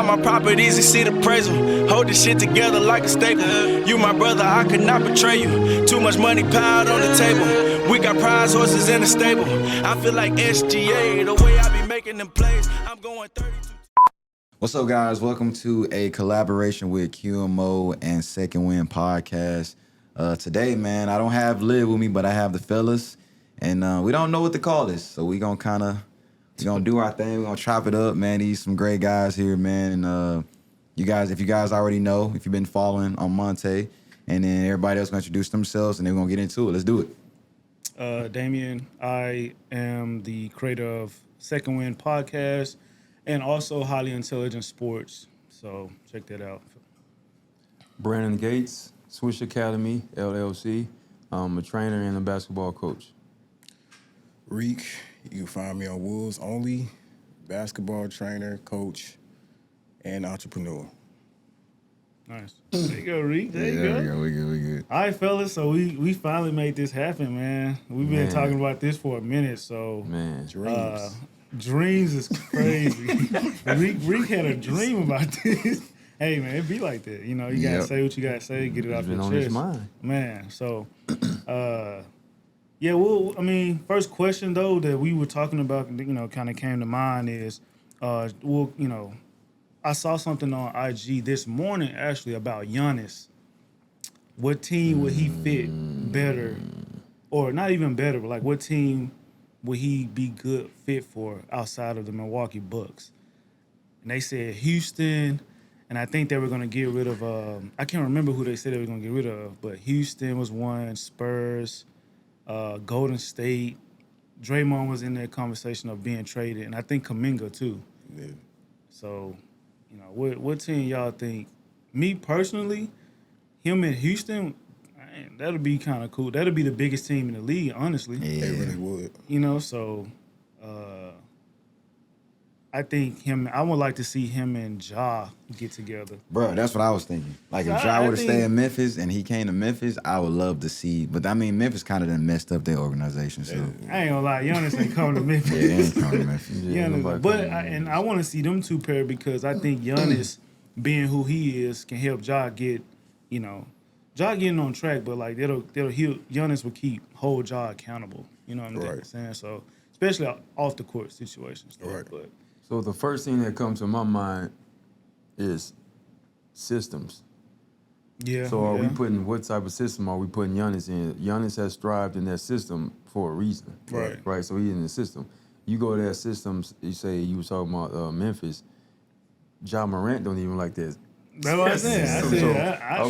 All my properties exceed appraisal. Hold this shit together like a staple. You my brother, I could not betray you. Too much money piled on the table. We got prize horses in the stable. I feel like SGA, the way I be making them plays. I'm going 32. What's up, guys? Welcome to a collaboration with QMO and Second Wind Podcast. Today, man, I don't have Liv with me, but I have the fellas, and we don't know what to call this, so we gonna do our thing. We're gonna chop it up, man. These some great guys here, man, and if you guys already know, if you've been following on Montae, and then everybody else gonna introduce themselves, and then we're gonna get into it. Let's do it. Damien, I am the creator of Second Wind Podcast and also Highly Intelligent Sports. So check that out. Brannon Gates, Swish Academy, LLC. I'm a trainer and a basketball coach. Riq, you can find me on Wolves Only, basketball trainer, coach, and entrepreneur. Nice. There you go, Riq. There you go. We good. All right, fellas. So we finally made this happen, man. We've been talking about this for a minute. So Dreams. Dreams is crazy. Riq had a dream about this. Hey, man, it be like that. You know, you gotta say what you gotta say, get it out your chest. His mind. Man, so, yeah, well, I mean, first question, though, that we were talking about, you know, kind of came to mind is, well, you know, I saw something on IG this morning, actually, about Giannis. What team would he fit better, or not even better, but like what team would he be good fit for outside of the Milwaukee Bucks? And they said Houston, and I think they were going to get rid of, I can't remember who they said they were going to get rid of, but Houston was one, Spurs, Golden State. Draymond was in that conversation of being traded, and I think Kuminga too. Yeah. So, you know, what team y'all think? Me personally, him in Houston, man, that'll be kind of cool. That'll be the biggest team in the league, honestly. Yeah. They really would. You know, so I think I would like to see him and Ja get together. Bro, that's what I was thinking. Like, if Ja would have stayed in Memphis and he came to Memphis, I would love to see. But, I mean, Memphis kind of done messed up their organization, so. I ain't gonna lie, Giannis ain't coming to Memphis. Yeah, he ain't coming to Memphis. Giannis, I want to see them two pair because I think Giannis, being who he is, can help Ja get, you know, Ja getting on track, but, like, Giannis will hold Ja accountable. You know what I'm saying? So, especially off the court situations. Right. But, So the first thing that comes to my mind is systems. yeah. So what type of system are we putting Giannis in? Giannis has thrived in that system for a reason. Right. Right, so he's in the system. You go to that system, you say you were talking about Memphis, Ja Morant don't even like that. That's what I said. Are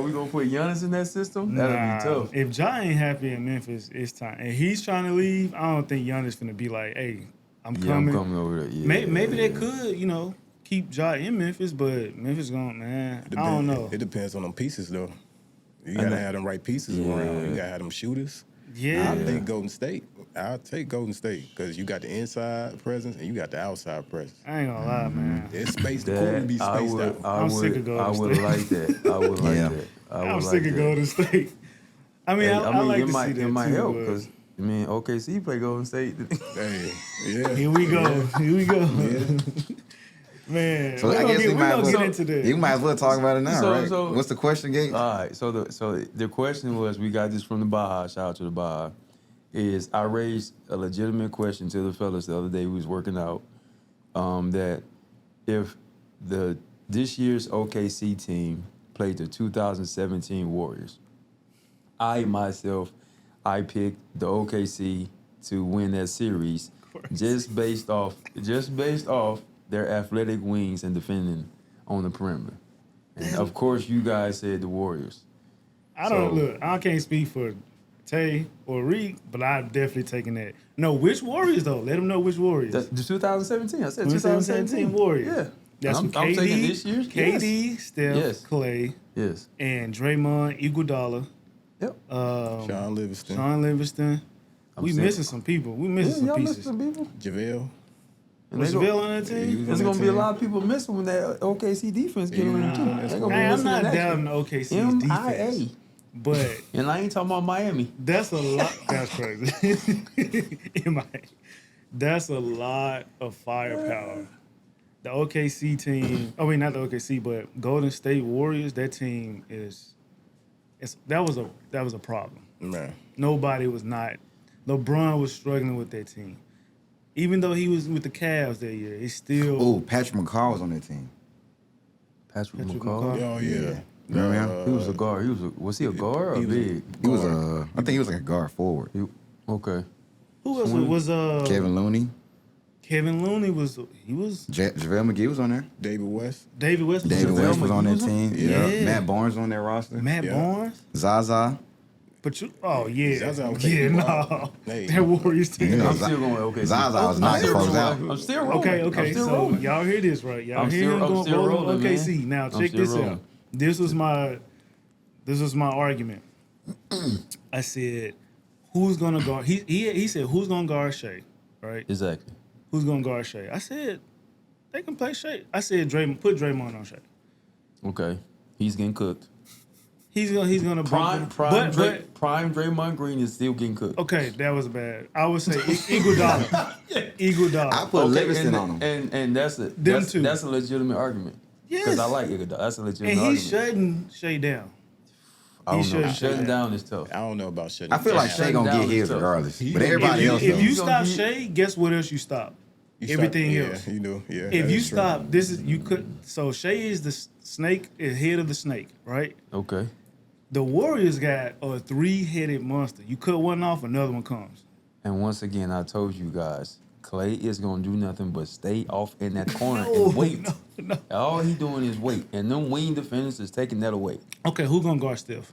we gonna put Giannis in that system? That'd be tough. If Ja ain't happy in Memphis, it's time. And he's trying to leave, I don't think Giannis finna be like, hey, I'm coming over there. Yeah. Maybe they could, you know, keep Ja in Memphis, but Memphis going, man, I don't know. It depends on them pieces, though. You got to have them right pieces around. You got to have them shooters. Yeah. I think Golden State. I'll take Golden State because you got the inside presence and you got the outside presence. I ain't gonna lie, man. It's spaced. The court will be spaced out. I'm sick of Golden State. I would like that. I would like that. I'm sick of Golden State. I mean, I like to see that it might too, help because I mean, OKC play Golden State. Hey, yeah. Here we go. Yeah. Man, So we're I guess gonna get into this. You might as well talk about it now, right? So, what's the question, Gates? All right. So the question was, we got this from the _. Shout out to the _. Is I raised a legitimate question to the fellas the other day. We was working out that if this year's OKC team played the 2017 Warriors, I picked the OKC to win that series just based off their athletic wings and defending on the perimeter. And of course, you guys said the Warriors. I can't speak for Tay or Riq, but I'm definitely taking that. No, which Warriors though? Let them know which Warriors. The 2017. I said 2017 Warriors. Yeah. That's I'm KD, taking this year's. KD, Steph, Clay, and Draymond, Iguodala. Yep. Sean Livingston. We missing some people. We missing some pieces. JaVale. Was JaVale on that team? There's going to be a lot of people missing when that OKC defense get on the team. I'm not doubting the OKC's defense. But and I ain't talking about Miami. That's a lot. That's crazy. That's a lot of firepower. the OKC team. I mean, not the OKC, but Golden State Warriors. That team that was a problem. Man. Nobody was not. LeBron was struggling with that team. Even though he was with the Cavs that year, it's still. Oh, Patrick McCaw was on that team. Patrick McCaw? McCaw. Oh, yeah. Remember him? He was a guard. Was he a guard or big? He was I think he was like a guard forward. Okay. Who else was Kevin Looney. Kevin Looney was JaVale McGee was on there. David West. David West was David on West was on that McGee was team. Yeah. Yeah. Matt Barnes on that roster. Matt Barnes. Zaza. But yeah, Zaza was yeah, taking no, wild. Hey. that Warriors team. You know, I'm still going okay. Zaza was knocking folks out. I'm still rolling. Okay, I'm still so rolling. y'all hear this, right? Y'all I'm hear still- him I'm going still rolling rolling, OKC. man. Now I'm check still this rolling. out. This was my argument. I said, who's gonna guard? He said, who's gonna guard Shea? Right? Exactly. Who's gonna guard Shea? I said, they can play Shea. I said, put Draymond on Shea. Okay. He's getting cooked. He's gonna Prime but Draymond Green is still getting cooked. okay, that was bad. I would say Iguodala. Iguodala. I put Livingston on him. And that's a legitimate argument. Because Yes. I like Iguodala. That's a legitimate And argument. he's shutting Shea down. I don't know. shutting Shutting down is tough. I don't know about shutting I feel like down. Shea gonna down get his is tough. regardless. He But gonna everybody get- else If you though. stop Shea, guess what else you stop? Everything else. Yeah, you know, yeah. If that you is true. stop, so Shea is the snake, head of the snake, right? Okay. The Warriors got a 3-headed monster. You cut one off, another one comes. And once again, I told you guys, Clay is going to do nothing but stay off in that corner and wait. No. All he doing is wait. And them wing defenders is taking that away. Okay, who gonna guard Steph?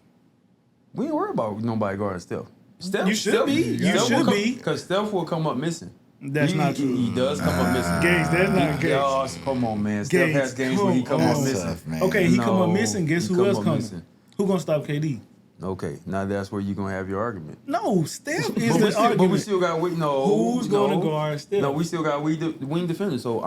We ain't worried about nobody guarding Steph. Steph You should be. You should be. Because Steph will come up missing. That's not true. He does come up missing. Gates, that's not Gates. Y'all, come on, man. Steph has games where he come come up on. missing. Tough, man. Okay, he come up No, missing. Guess he who else up coming? missing. Who gonna stop KD? Okay, now that's where you're going to have your argument. No, Steph is But we, the still, but argument. we still got wait. No, Who's gonna guard Steph? No, we still got wing defenders. So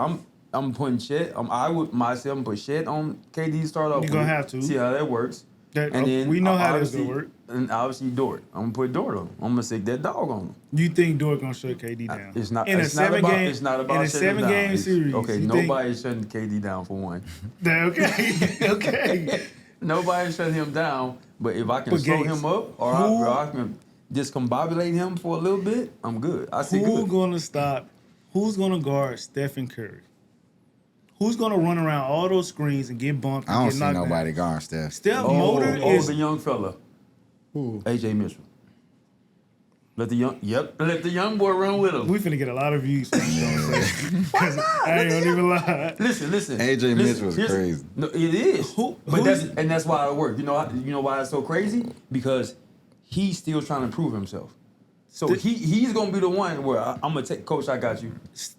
I'm putting Chet. I would myself put Chet on KD to start off. You're gonna with, have to. see how that works. And then we know how that's gonna obviously- work. And obviously Dort. I'm gonna put Dort on him. I'm gonna stick that dog on him. You think Dort gonna shut KD down? It's not. in a It's not 7 about. game. It's not about in a shutting him 7 down. game It's- series. Okay, you think- nobody's shutting KD down for one. Okay, okay. Nobody's shutting him down. But if I can But slow Gates, him up, or I can discombobulate him for a little bit, I'm good. I see Who's good. gonna stop? Who's gonna guard Stephen Curry? Who's gonna run around all those screens and get bumped? And I don't get see knocked nobody down? guarding Steph. Steph Motor is the young fella. Who? AJ Mitchell. Let the young boy run with him. We finna get a lot of views. Because I ain't gonna even lie. Listen. AJ Mitchell was here's- crazy. No, it is. Who- but who's- that's why it worked. You know why it's so crazy? Because he's still trying to prove himself. So he's gonna be the one where I'm gonna take Coach. I got you.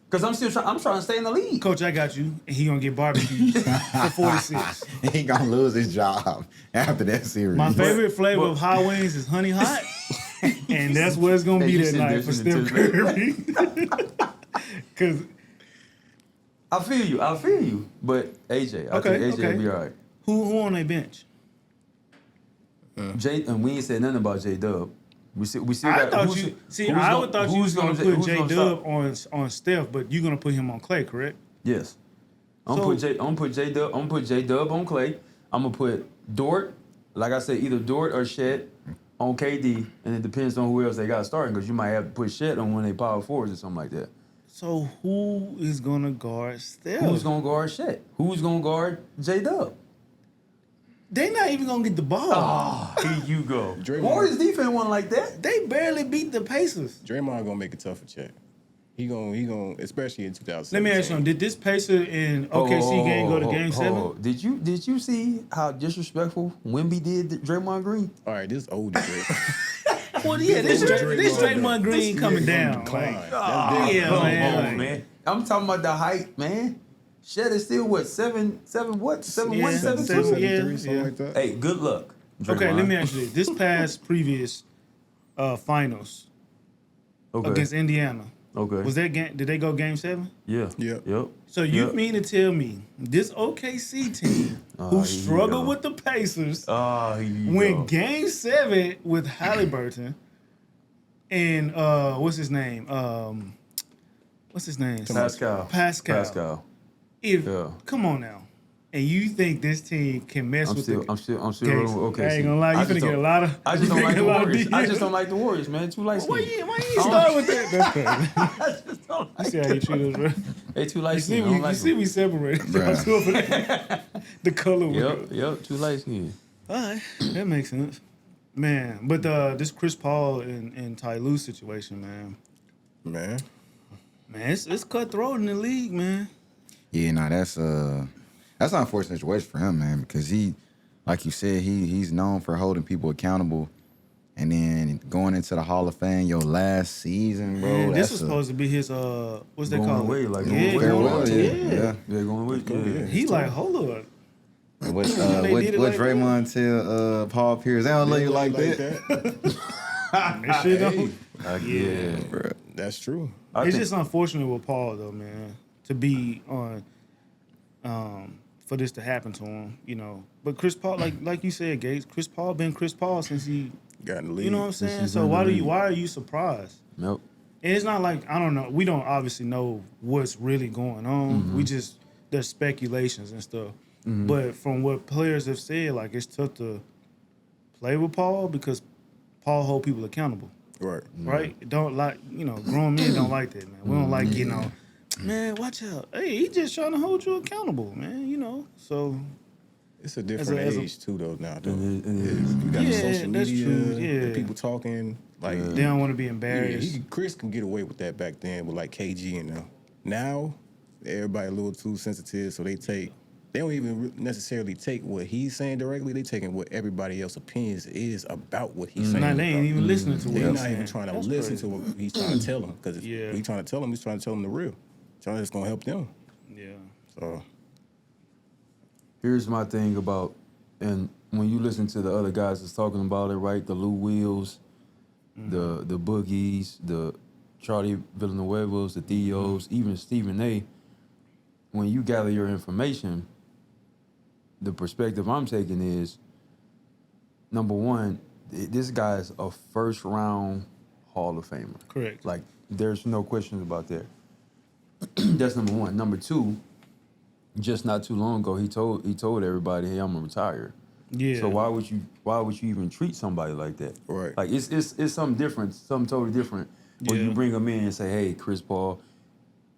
Because I'm trying to stay in the league. Coach, I got you. And he gonna get barbecued for 46. He gonna lose his job after that series. My favorite flavor of hot wings is honey hot. And that's what it's gonna Hey, be you that sitting night there for listening Steph to Curry. Because I feel you. But AJ, I think AJ will be all right. who on their bench? Jay, and we ain't said nothing about J Dub. We still I got. thought who's- you see. who's I gonna- would thought you who's was gonna gonna- put who's J gonna Dub stop? on Steph, but you're gonna put him on Clay, correct? Yes. I'm So- gonna put J Dub on Clay. I'm gonna put Dort, like I said, either Dort or Shed on KD, and it depends on who else they got starting, because you might have to put Shed on one of their power forwards or something like that. So who is gonna guard Steph? Who's gonna guard Shed? Who's gonna guard J Dub? They not even gonna get the ball. Here you go. Draymond. Warriors defense wasn't like that. They barely beat the Pacers. Draymond gonna make it tough for Chet. He gonna, especially in 2017. Let me ask you something. Did this Pacer and OKC game go to Game 7? Did you see how disrespectful Wemby did to Draymond Green? All right, this old Dre. Well, yeah, this Draymond Draymond Green coming down. Decline. Like, That's yeah, Come man. on, like- man. I'm talking about the height, man. Shed is still what, seven what? 7'1", Yeah, 7'2"? 7'2". 73, something yeah. like that. Hey, good luck. Okay, Draymond. let me ask you this. This past previous finals Okay. against Indiana, Okay. was that game? Did they go Game 7? Yeah. Yep. Yep. So you Yep. mean to tell me this OKC team here who you struggled go. with the Pacers Here you went go. Game 7 with Halliburton and what's his name? Pascal. Come on now. And you think this team can mess with I'm still Gates. okay. I ain't gonna lie, you finna get a lot of. I just don't like the Warriors. I just don't like the Warriors, man. Too light Why skinned. you start with that? That's crazy. I just don't You like see how you treat us, bro? They too light You see, skinned. you see me separated. The color. Yep, too light skinned. All right, that makes sense, man. But this Chris Paul and Ty Lue situation, man, it's cutthroat in the league, man. Yeah, no, that's an unfortunate situation for him, man, because he, like you said, he's known for holding people accountable. And then going into the Hall of Fame, your last season, bro. Man, this was supposed to be his what's they Going called? away, like yeah, going going away. away. Yeah. They're going away. Yeah. He like, hold up. What They did it like Draymond tell Paul Pierce? They don't love you like that. That shit don't. Yeah. Bro. That's true. It's just unfortunate with Paul though, man, to be on, for this to happen to him, you know. But Chris Paul, like you said, Gates, Chris Paul been Chris Paul since he Got in the league. You know what I'm saying? he's So in the league. why are you surprised? Nope. And it's not like, I don't know, we don't obviously know what's really going on. We just, there's speculations and stuff. But from what players have said, like, it's tough to play with Paul because Paul hold people accountable. Right. Right? Don't like, you know, grown men don't like that, man. We don't like getting on, man, watch out. Hey, he just trying to hold you accountable, man, you know? So, It's a different as a- age too, though. Now, though. It is. You got the Yeah, social that's media, true, the yeah. people talking. Like, they don't want to be yeah, embarrassed. Chris can get away with that back then with like KG and them. Now, everybody a little too sensitive, so they don't even necessarily take what he's saying directly. They taking what everybody else's opinions is about what he's saying. Nah, they ain't even listening to what They're I'm not saying. even trying to That's listen crazy. to what he's trying to tell them. Because Yeah. what he's trying to tell them, he's trying to tell them the real. That's going to help them. Yeah. So, Here's my thing about, and when you listen to the other guys that's talking about it, right? The Lou Wills, the Boogies, the Charlie Villanuevas, the Theos, even Stephen A. When you gather your information, the perspective I'm taking is, number one, this guy's a first round Hall of Famer. Correct. Like, there's no questions about that. That's number one. Number two, just not too long ago, he told everybody, "Hey, I'm gonna retire." Yeah. So why would you even treat somebody like that? Right. Like it's something different, something totally different. When Yeah. you bring them in and say, "Hey, Chris Paul,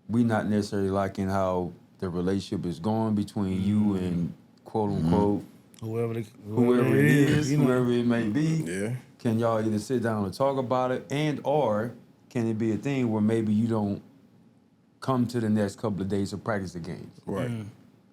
we not necessarily liking how the relationship is going between you and quote unquote whoever whoever it is, you know. whoever it may be." yeah. Can y'all either sit down and talk about it, and or can it be a thing where maybe you don't come to the next couple of days to practice the games? Right.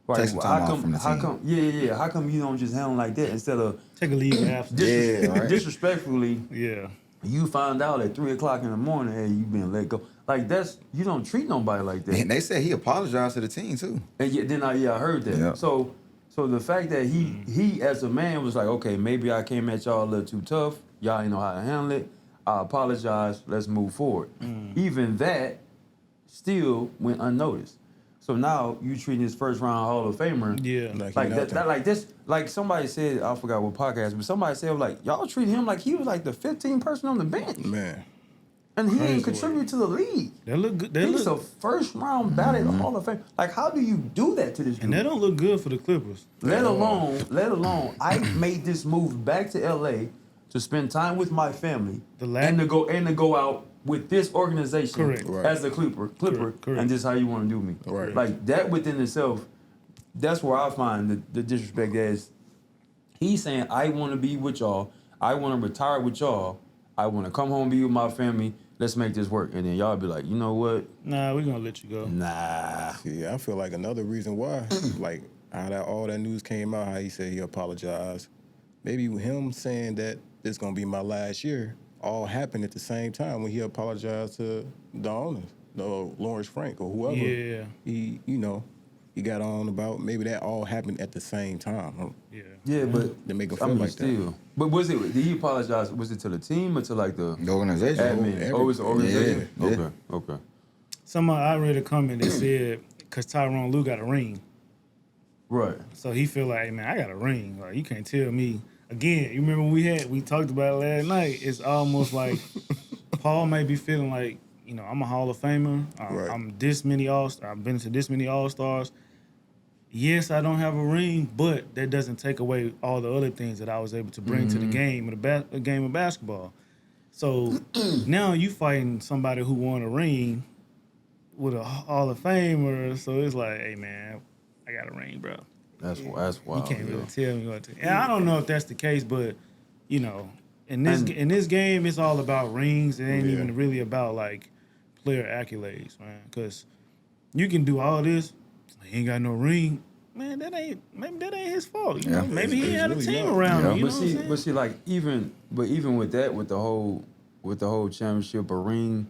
Right. Take some time off from the how team. come? Yeah. How come you don't just handle like that instead of Take a leave after. Yeah, right. disrespectfully? Yeah. You find out at 3 o'clock in the morning, hey, you been let go. Like you don't treat nobody like that. And they said he apologized to the team too. And then I heard that. Yeah. So the fact that he as a man was like, okay, maybe I came at y'all a little too tough. Y'all ain't know how to handle it. I apologize. Let's move forward. Even that still went unnoticed. So now you treating this first round Hall of Famer. Yeah. Like that, like somebody said, I forgot what podcast, but somebody said like y'all treat him like he was like the 15th person on the bench, Man. and he didn't Crazy contribute to the league. That look good. That He's a look, first round ballot Hall of Fame. Like, how do you do that to this dude? and that don't look good for the Clippers. Let alone, I made this move back to LA to spend time with my family and to go out with this organization Correct. Right. as a Clipper, Correct. and this is how you want to do me. Right. Like that within itself, that's where I find the disrespect as he's saying, I want to be with y'all, I want to retire with y'all, I want to come home, be with my family, let's make this work. And then y'all be like, you know what? Nah, we're gonna let you go. Nah. Yeah, I feel like another reason why, like, how that all that news came out, how he said he apologized. Maybe him saying that this gonna be my last year all happened at the same time when he apologized to the owners, Lawrence Frank or whoever. Yeah. He got on about. Maybe that all happened at the same time. Yeah. Yeah, but They make him I feel mean, like still. But did he apologize? Was it to the team or to like the The organization. admin? It's the organization. Yeah. Okay. I read a comment that said, "Cause Tyronn Lue got a ring, Right. so he feel like, hey man, I got a ring. Like you can't tell me." Again, you remember we talked about it last night. It's almost like Paul may be feeling like, you know, I'm a Hall of Famer. Right. I'm this many I've been to this many All-Stars. yes, I don't have a ring, but that doesn't take away all the other things that I was able to bring to the game, a game of basketball. So now you fighting somebody who won a ring with a Hall of Famer. So it's like, hey, man, I got a ring, bro. That's wild. You can't really tell me what to. And I don't know if that's the case, but, you know, in this game, it's all about rings. It ain't even really about, like, player accolades, man. Because you can do all this. He ain't got no ring. Man, maybe that ain't his fault. You know? Maybe he had really a team around him. You know what I'm saying? But see, like even with that, with the whole championship, a ring,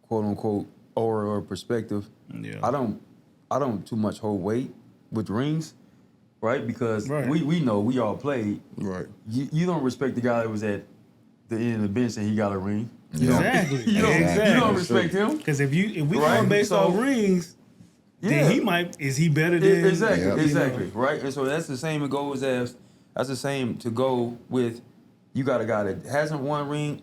quote unquote, or perspective. Yeah. I don't too much hold weight with rings, right? Because we know we all played. Right. You don't respect the guy that was at the end of the bench and he got a ring. Exactly. You don't respect him. Because if we going based off rings. Then he might. Is he better than exactly right? And so that's the same. It goes as that's the same to go with. You got a guy that hasn't won a ring.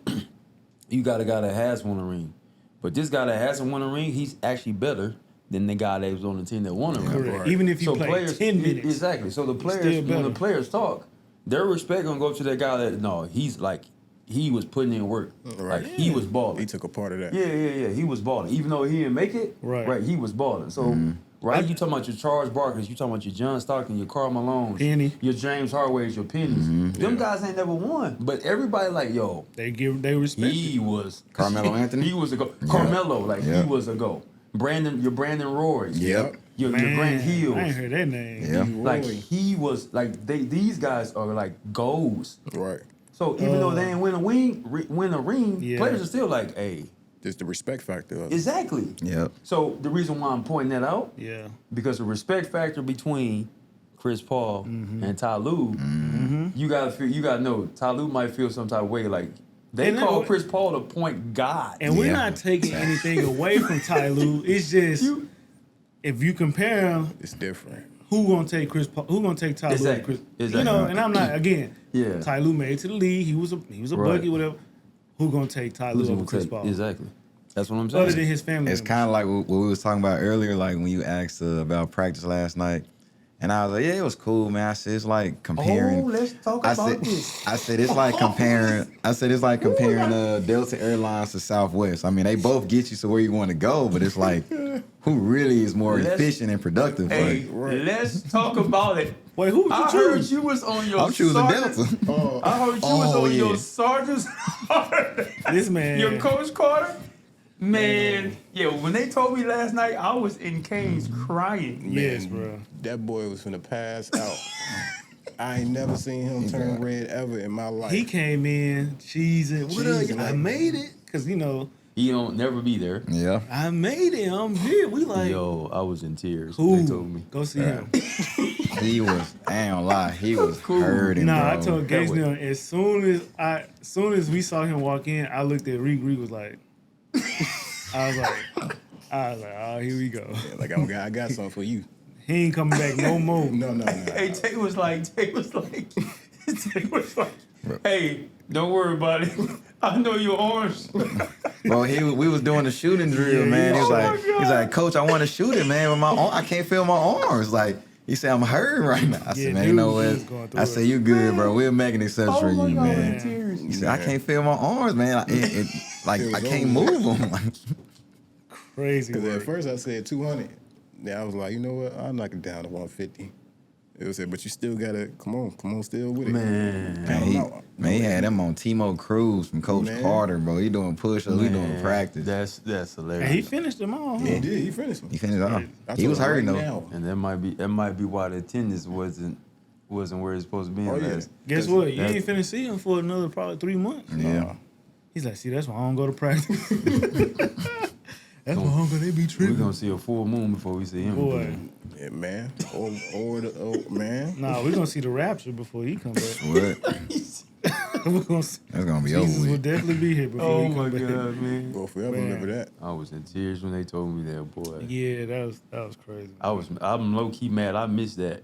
You got a guy that has won a ring, but this guy that hasn't won a ring, he's actually better than the guy that was on the team that won a ring. Correct. Right. Even if he played 10 minutes. Exactly. So the players, when the players talk, their respect gonna go to that guy that he's like. He was putting in work. Right. Like, he was balling. He took a part of that. Yeah. He was balling. Even though he didn't make it, right, he was balling. So, you talking about your Charles Barkley's, you talking about your John Stockton, your Karl Malone's, Penny, your James Hardaway's, your Pennies. Them guys ain't never won. But everybody like, yo. They respect. He was. Carmelo Anthony? He was a go. Carmelo, he was a go. Your Brandon Roy. Yep. Your Grant Hill. I ain't heard that name. Yeah. Like, he was, these guys are like goals. Right. So even though they ain't win a ring, players are still like, hey. Just the respect factor of it. Exactly. Yep. So the reason why I'm pointing that out, because the respect factor between Chris Paul and Ty Lue, you gotta know Ty Lue might feel some type of way like they call Chris Paul the point god. And we're not taking anything away from Ty Lue. It's just if you compare him, it's different. Who gonna take Chris Paul? Who gonna take Ty Lue? Exactly. You know, and I'm not again. Yeah. Ty Lue made it to the league. He was a bucket, whatever. Who gonna take Ty Lue over Chris Paul? Exactly. That's what I'm saying. Other than his family. It's kind of like what we was talking about earlier, like when you asked about practice last night. And I was like, yeah, it was cool, man. I said, it's like comparing. Oh, let's talk about this. I said, it's like comparing. Delta Airlines to Southwest. I mean, they both get you to where you want to go, but it's like, who really is more efficient and productive? Hey, let's talk about it. Wait, who would you choose? I heard you was on your. I'm choosing Delta. I heard you was on your Sergeant's. This man. Your Coach Carter. Man, when they told me last night, I was in Canes crying. Yes, bro. That boy was finna pass out. I ain't never seen him turn red ever in my life. He came in cheesing. I made it. Because, he don't never be there. Yeah. I made it. I'm here. We like. Yo, I was in tears. Cool. They told me. Go see him. He was, I ain't gonna lie, he was hurting, bro. I told Gates now, as soon as we saw him walk in, I looked at Riq. Riq was like, I was like, oh, here we go. Yeah, like I got something for you. He ain't coming back no more. No. Hey, Tay was like, hey, don't worry about it. I know your arms. Bro, we was doing the shooting drill, man. He was like, Coach, I want to shoot it, man, with my arm. I can't feel my arms. Like, he said, I'm hurting right now. I said, man, you know what? I said, you good, bro. We'll make an exception for you, man. He said, I can't feel my arms, man. I can't move them. Crazy. Because at first I said 200. Then I was like, you know what? I'll knock it down to 150. It was but you still gotta come on, still with it. Man, he had them on Timo Cruz from Coach Carter, bro. He doing push-ups, he doing practice. That's hilarious. And he finished them all. Huh? Yeah, he did. He finished them. He finished off. He was hurting though. And that might be why the attendance wasn't where it's supposed to be. Guess what? You ain't finna see him for another probably 3 months. Yeah. He's like, see, that's why I don't go to practice. That's why they be tripping. We're gonna see a full moon before we see him. Boy. Yeah, man. Man. Nah, we're gonna see the rapture before he comes back. What? That's gonna be over Jesus with. will definitely be here before he comes back. Oh my God, man. We'll forever remember that. I was in tears when they told me that, boy. Yeah, that was crazy. I'm low key mad. I missed that.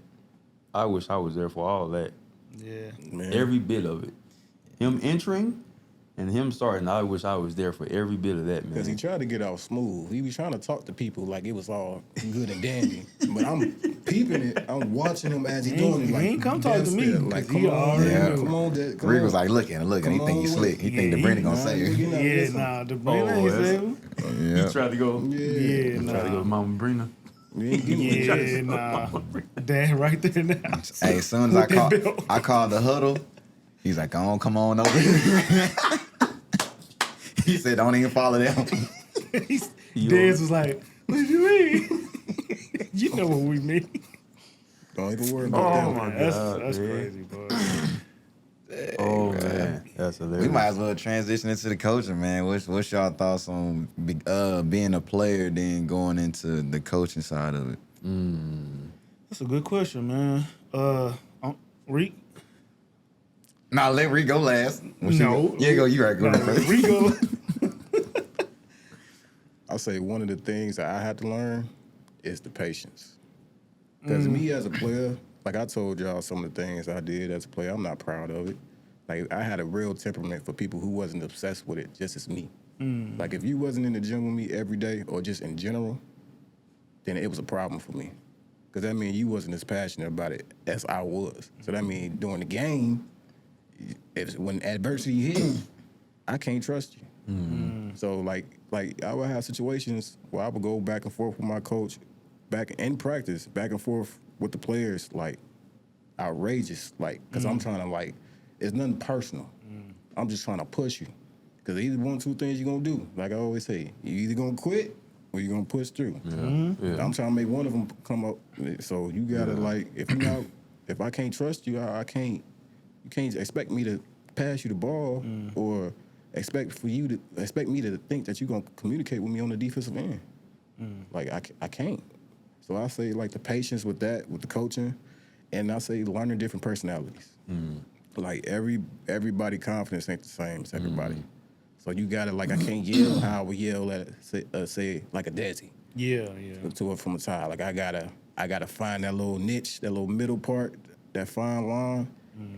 I wish I was there for all that. Yeah. Man. Every bit of it. Him entering and him starting, I wish I was there for every bit of that, man. Because he tried to get off smooth. He was trying to talk to people like it was all good and dandy. But peeping it. I'm watching him as he doing it. Like, he ain't come talk to me. Like, He already knew. come on, Dad. Riq was like, looking. He think he's slick. He think the Brandon gonna save him. The Brina ain't save him. You tried to go. Yeah, Tried to go to Mama Brina. Yeah, nah. Dad right there now. Hey, as soon as I called the huddle, he's like, come on over. He said, don't even follow them. Dez was like, what you mean? You know what we mean. Don't even worry about that. My God, That's man. crazy, bro. Oh man, that's hilarious. We might as well transition into the coaching, man. What's y'all thoughts on being a player, then going into the coaching side of it? That's a good question, man. Riq? Nah, let Riq go last. No. You right, go first. Riq go. I'll say one of the things that I had to learn is the patience. Because me as a player, like I told y'all some of the things I did as a player, I'm not proud of it. Like I had a real temperament for people who wasn't obsessed with it just as me. Like if you wasn't in the gym with me every day or just in general, then it was a problem for me. Because that means you wasn't as passionate about it as I was. So that means during the game, when adversity hit, I can't trust you. So like I would have situations where I would go back and forth with my coach, back in practice, back and forth with the players, like outrageous, like because I'm trying to like, it's nothing personal. I'm just trying to push you, because either one or two things you're gonna do. Like I always say, you either gonna quit or you're gonna push through. Yeah. I'm trying to make one of them come up. So you gotta like, if I can't trust you, I can't. You can't expect me to pass you the ball or expect me to think that you're gonna communicate with me on the defensive end. Like I can't. So I say like the patience with that, with the coaching, and I say learning different personalities. Like everybody confidence ain't the same as everybody. So you gotta like I can't yell how I would yell at say like a Desi. Yeah. To it from a tie. Like I gotta find that little niche, that little middle part, that fine line,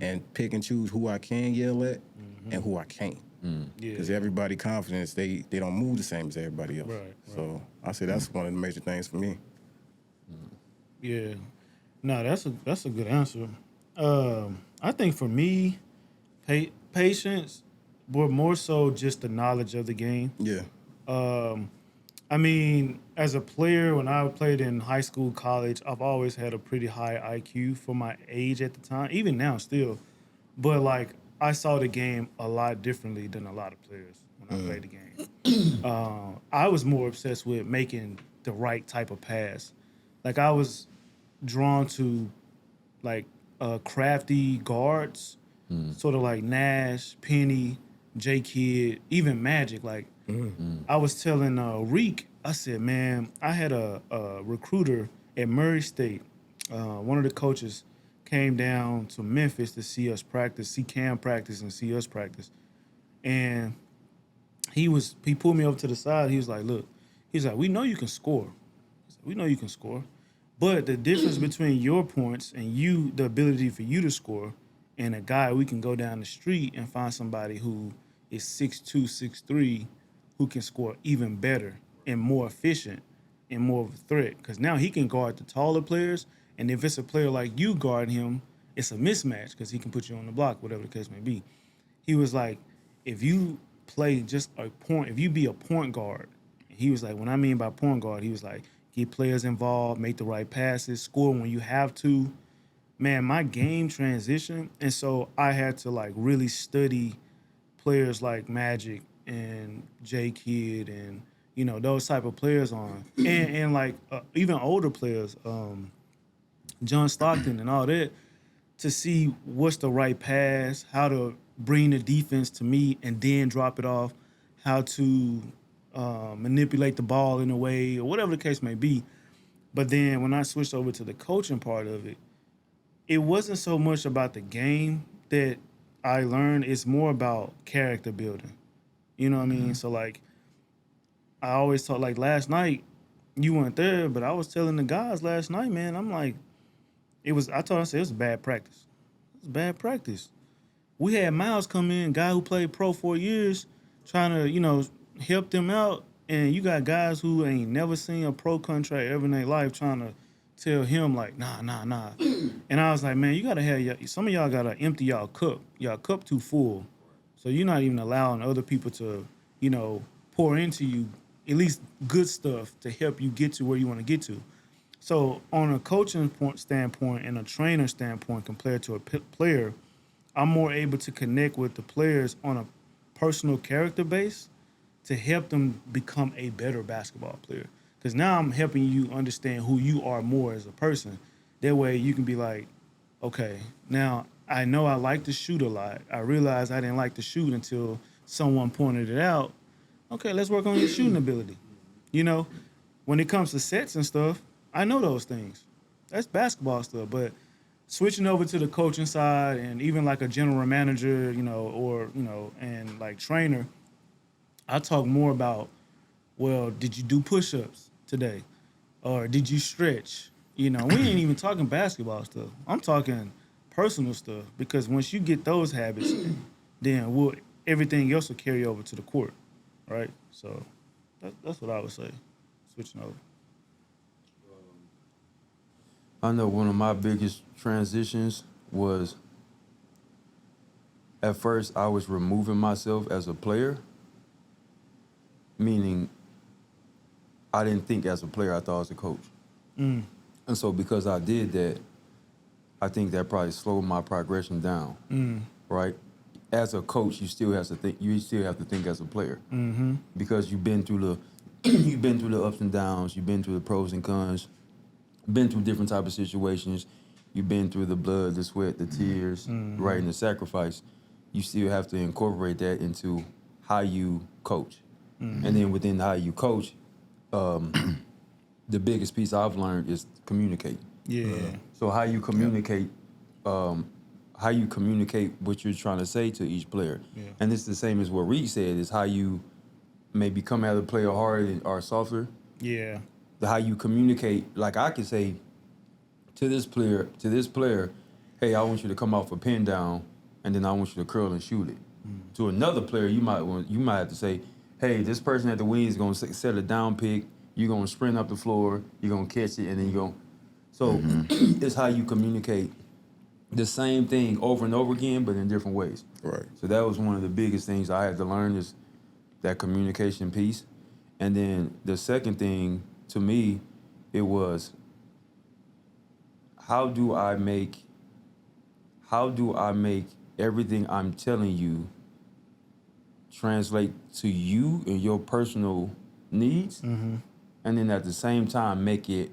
and pick and choose who I can yell at and who I can't. Because everybody confidence, they don't move the same as everybody else. Right. So I say that's one of the major things for me. Yeah. No, that's a good answer. I think for me, patience, but more so just the knowledge of the game. Yeah. I mean, as a player, when I played in high school, college, I've always had a pretty high IQ for my age at the time, even now still. But, like, I saw the game a lot differently than a lot of players when I played the game. I was more obsessed with making the right type of pass. Like, I was drawn to, like, crafty guards, sort of like Nash, Penny, J-Kid, even Magic, like, I was telling Riq, I said, man, I had a recruiter at Murray State. One of the coaches came down to Memphis to see us practice, see Cam practice and see us practice. And he pulled me over to the side. He was like, look, he's like, we know you can score. We know you can score. But the difference between your points and the ability for you to score, and a guy we can go down the street and find somebody who is 6'2", 6'3", who can score even better and more efficient and more of a threat. Because now he can guard the taller players, and if it's a player like you guarding him, it's a mismatch because he can put you on the block, whatever the case may be. He was like, if you play just a point, if you be a point guard, he was like, when I mean by point guard, he was like, get players involved, make the right passes, score when you have to. Man, my game transitioned, and so I had to like really study players like Magic and J-Kid and, you know, those type of players and like even older players, John Stockton and all that, to see what's the right pass, how to bring the defense to me and then drop it off, how to manipulate the ball in a way or whatever the case may be. But then when I switched over to the coaching part of it, it wasn't so much about the game that I learned. It's more about character building. You know what I mean? So, like, I always talk, like, last night, you weren't there, but I was telling the guys last night, man, I'm like, I said, it was bad practice. It was bad practice. We had Miles come in, guy who played pro 4 years, trying to, you know, help them out. And you got guys who ain't never seen a pro contract ever in their life trying to tell him like, nah. And I was like, man, you gotta have some of y'all gotta empty y'all cup. Y'all cup too full. So you're not even allowing other people to, pour into you at least good stuff to help you get to where you want to get to. So on a coaching standpoint and a trainer standpoint compared to a player, I'm more able to connect with the players on a personal character base to help them become a better basketball player. Because now I'm helping you understand who you are more as a person. That way you can be like, okay, now I know I like to shoot a lot. I realized I didn't like to shoot until someone pointed it out. Okay, let's work on your shooting ability. When it comes to sets and stuff, I know those things. That's basketball stuff. But switching over to the coaching side and even like a general manager, and like trainer, I talk more about, well, did you do push-ups today? Or did you stretch? We ain't even talking basketball stuff. I'm talking personal stuff, because once you get those habits, then everything else will carry over to the court, right? So that's what I would say, switching over. I know one of my biggest transitions was, at first I was removing myself as a player, meaning I didn't think as a player, I thought I was a coach. And so because I did that, I think that probably slowed my progression down, right? As a coach, you still have to think. You still have to think as a player, because you've been through the ups and downs. You've been through the pros and cons. Been through different type of situations. You've been through the blood, the sweat, the tears, right, and the sacrifice. You still have to incorporate that into how you coach, and then within how you coach, the biggest piece I've learned is communicate. Yeah. So how you communicate, what you're trying to say to each player. Yeah. And it's the same as what Riq said, is how you maybe come at a player harder or softer. Yeah. How you communicate, like I could say to this player, hey, I want you to come off a pin down, and then I want you to curl and shoot it. To another player, you might have to say, hey, this person at the wing is gonna set a down pick. You're gonna sprint up the floor. You're gonna catch it, and then you're gonna. So it's how you communicate the same thing over and over again, but in different ways. Right. So that was one of the biggest things I had to learn, is that communication piece. And then the second thing, to me, it was, how do I make everything I'm telling you translate to you and your personal needs, and then at the same time make it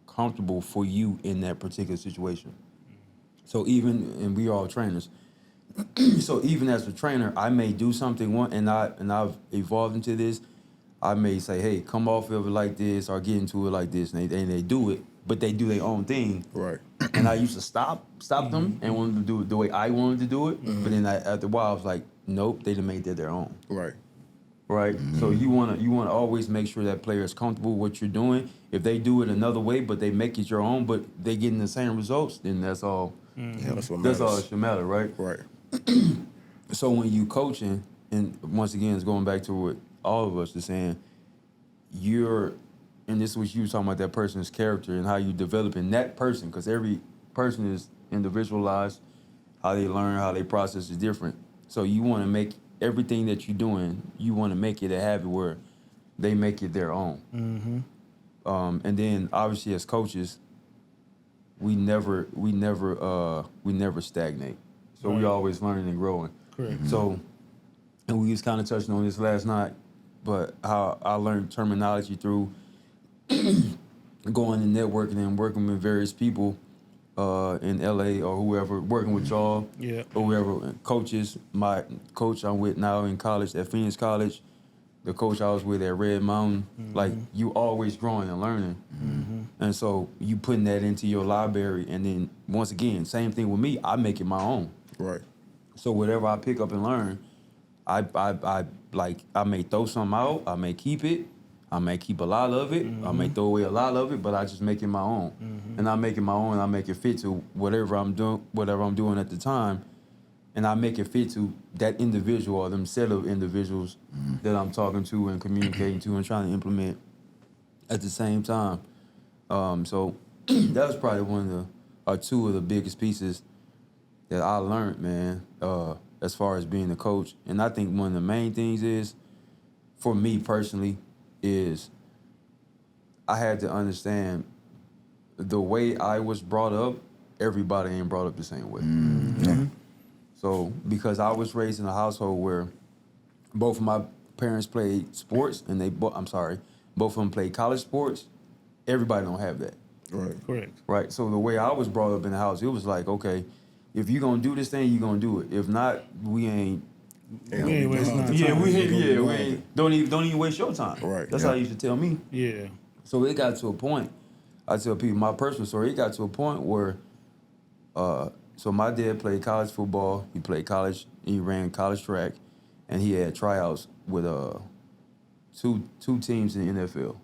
comfortable for you in that particular situation. So and we are all trainers. So even as a trainer, I may do something and I've evolved into this. I may say, hey, come off of it like this or get into it like this, and they do it, but they do their own thing. Right. And I used to stop them and want them to do it the way I wanted to do it. But then after a while, I was like, nope, they done made that their own. Right. Right. So you wanna always make sure that player is comfortable with what you're doing. If they do it another way, but they make it your own, but they getting the same results, then that's all. Yeah, that's what matters. That's all that should matter, right? Right. So when you coaching, and once again, it's going back to what all of us are saying, and this was you talking about that person's character and how you developing that person, because every person is individualized. How they learn, how they process is different. So you want to make everything that you're doing, you want to make it a habit where they make it their own. And then obviously as coaches, we never stagnate. So we always learning and growing. Correct. So, and we was kind of touching on this last night, but how I learned terminology through going and networking and working with various people in LA or whoever, working with y'all, or whoever, coaches. My coach I'm with now in college at Phoenix College, the coach I was with at Red Mountain, like you always growing and learning. And so you putting that into your library, and then once again, same thing with me, I make it my own. Right. So whatever I pick up and learn, I may throw something out, I may keep it, I may keep a lot of it, I may throw away a lot of it, but I just make it my own. And I make it my own, I make it fit to whatever I'm doing at the time, and I make it fit to that individual or them set of individuals that I'm talking to and communicating to and trying to implement at the same time. So that was probably one of the, or two of the biggest pieces that I learned, man, as far as being a coach. And I think one of the main things is, for me personally, is I had to understand the way I was brought up, everybody ain't brought up the same way. Mm-hmm. So, because I was raised in a household where both of my parents played sports, and both of them played college sports, everybody don't have that. Right. Correct. Right. So the way I was brought up in the house, it was like, okay, if you're gonna do this thing, you're gonna do it. If not, we ain't. We ain't wasting our Yeah, time. we ain't. Don't even waste your time. Right. That's how you used to tell me. Yeah. So it got to a point. I tell people my personal story. It got to a point where, so my dad played college football. He played college. He ran college track, and he had tryouts with two teams in the NFL.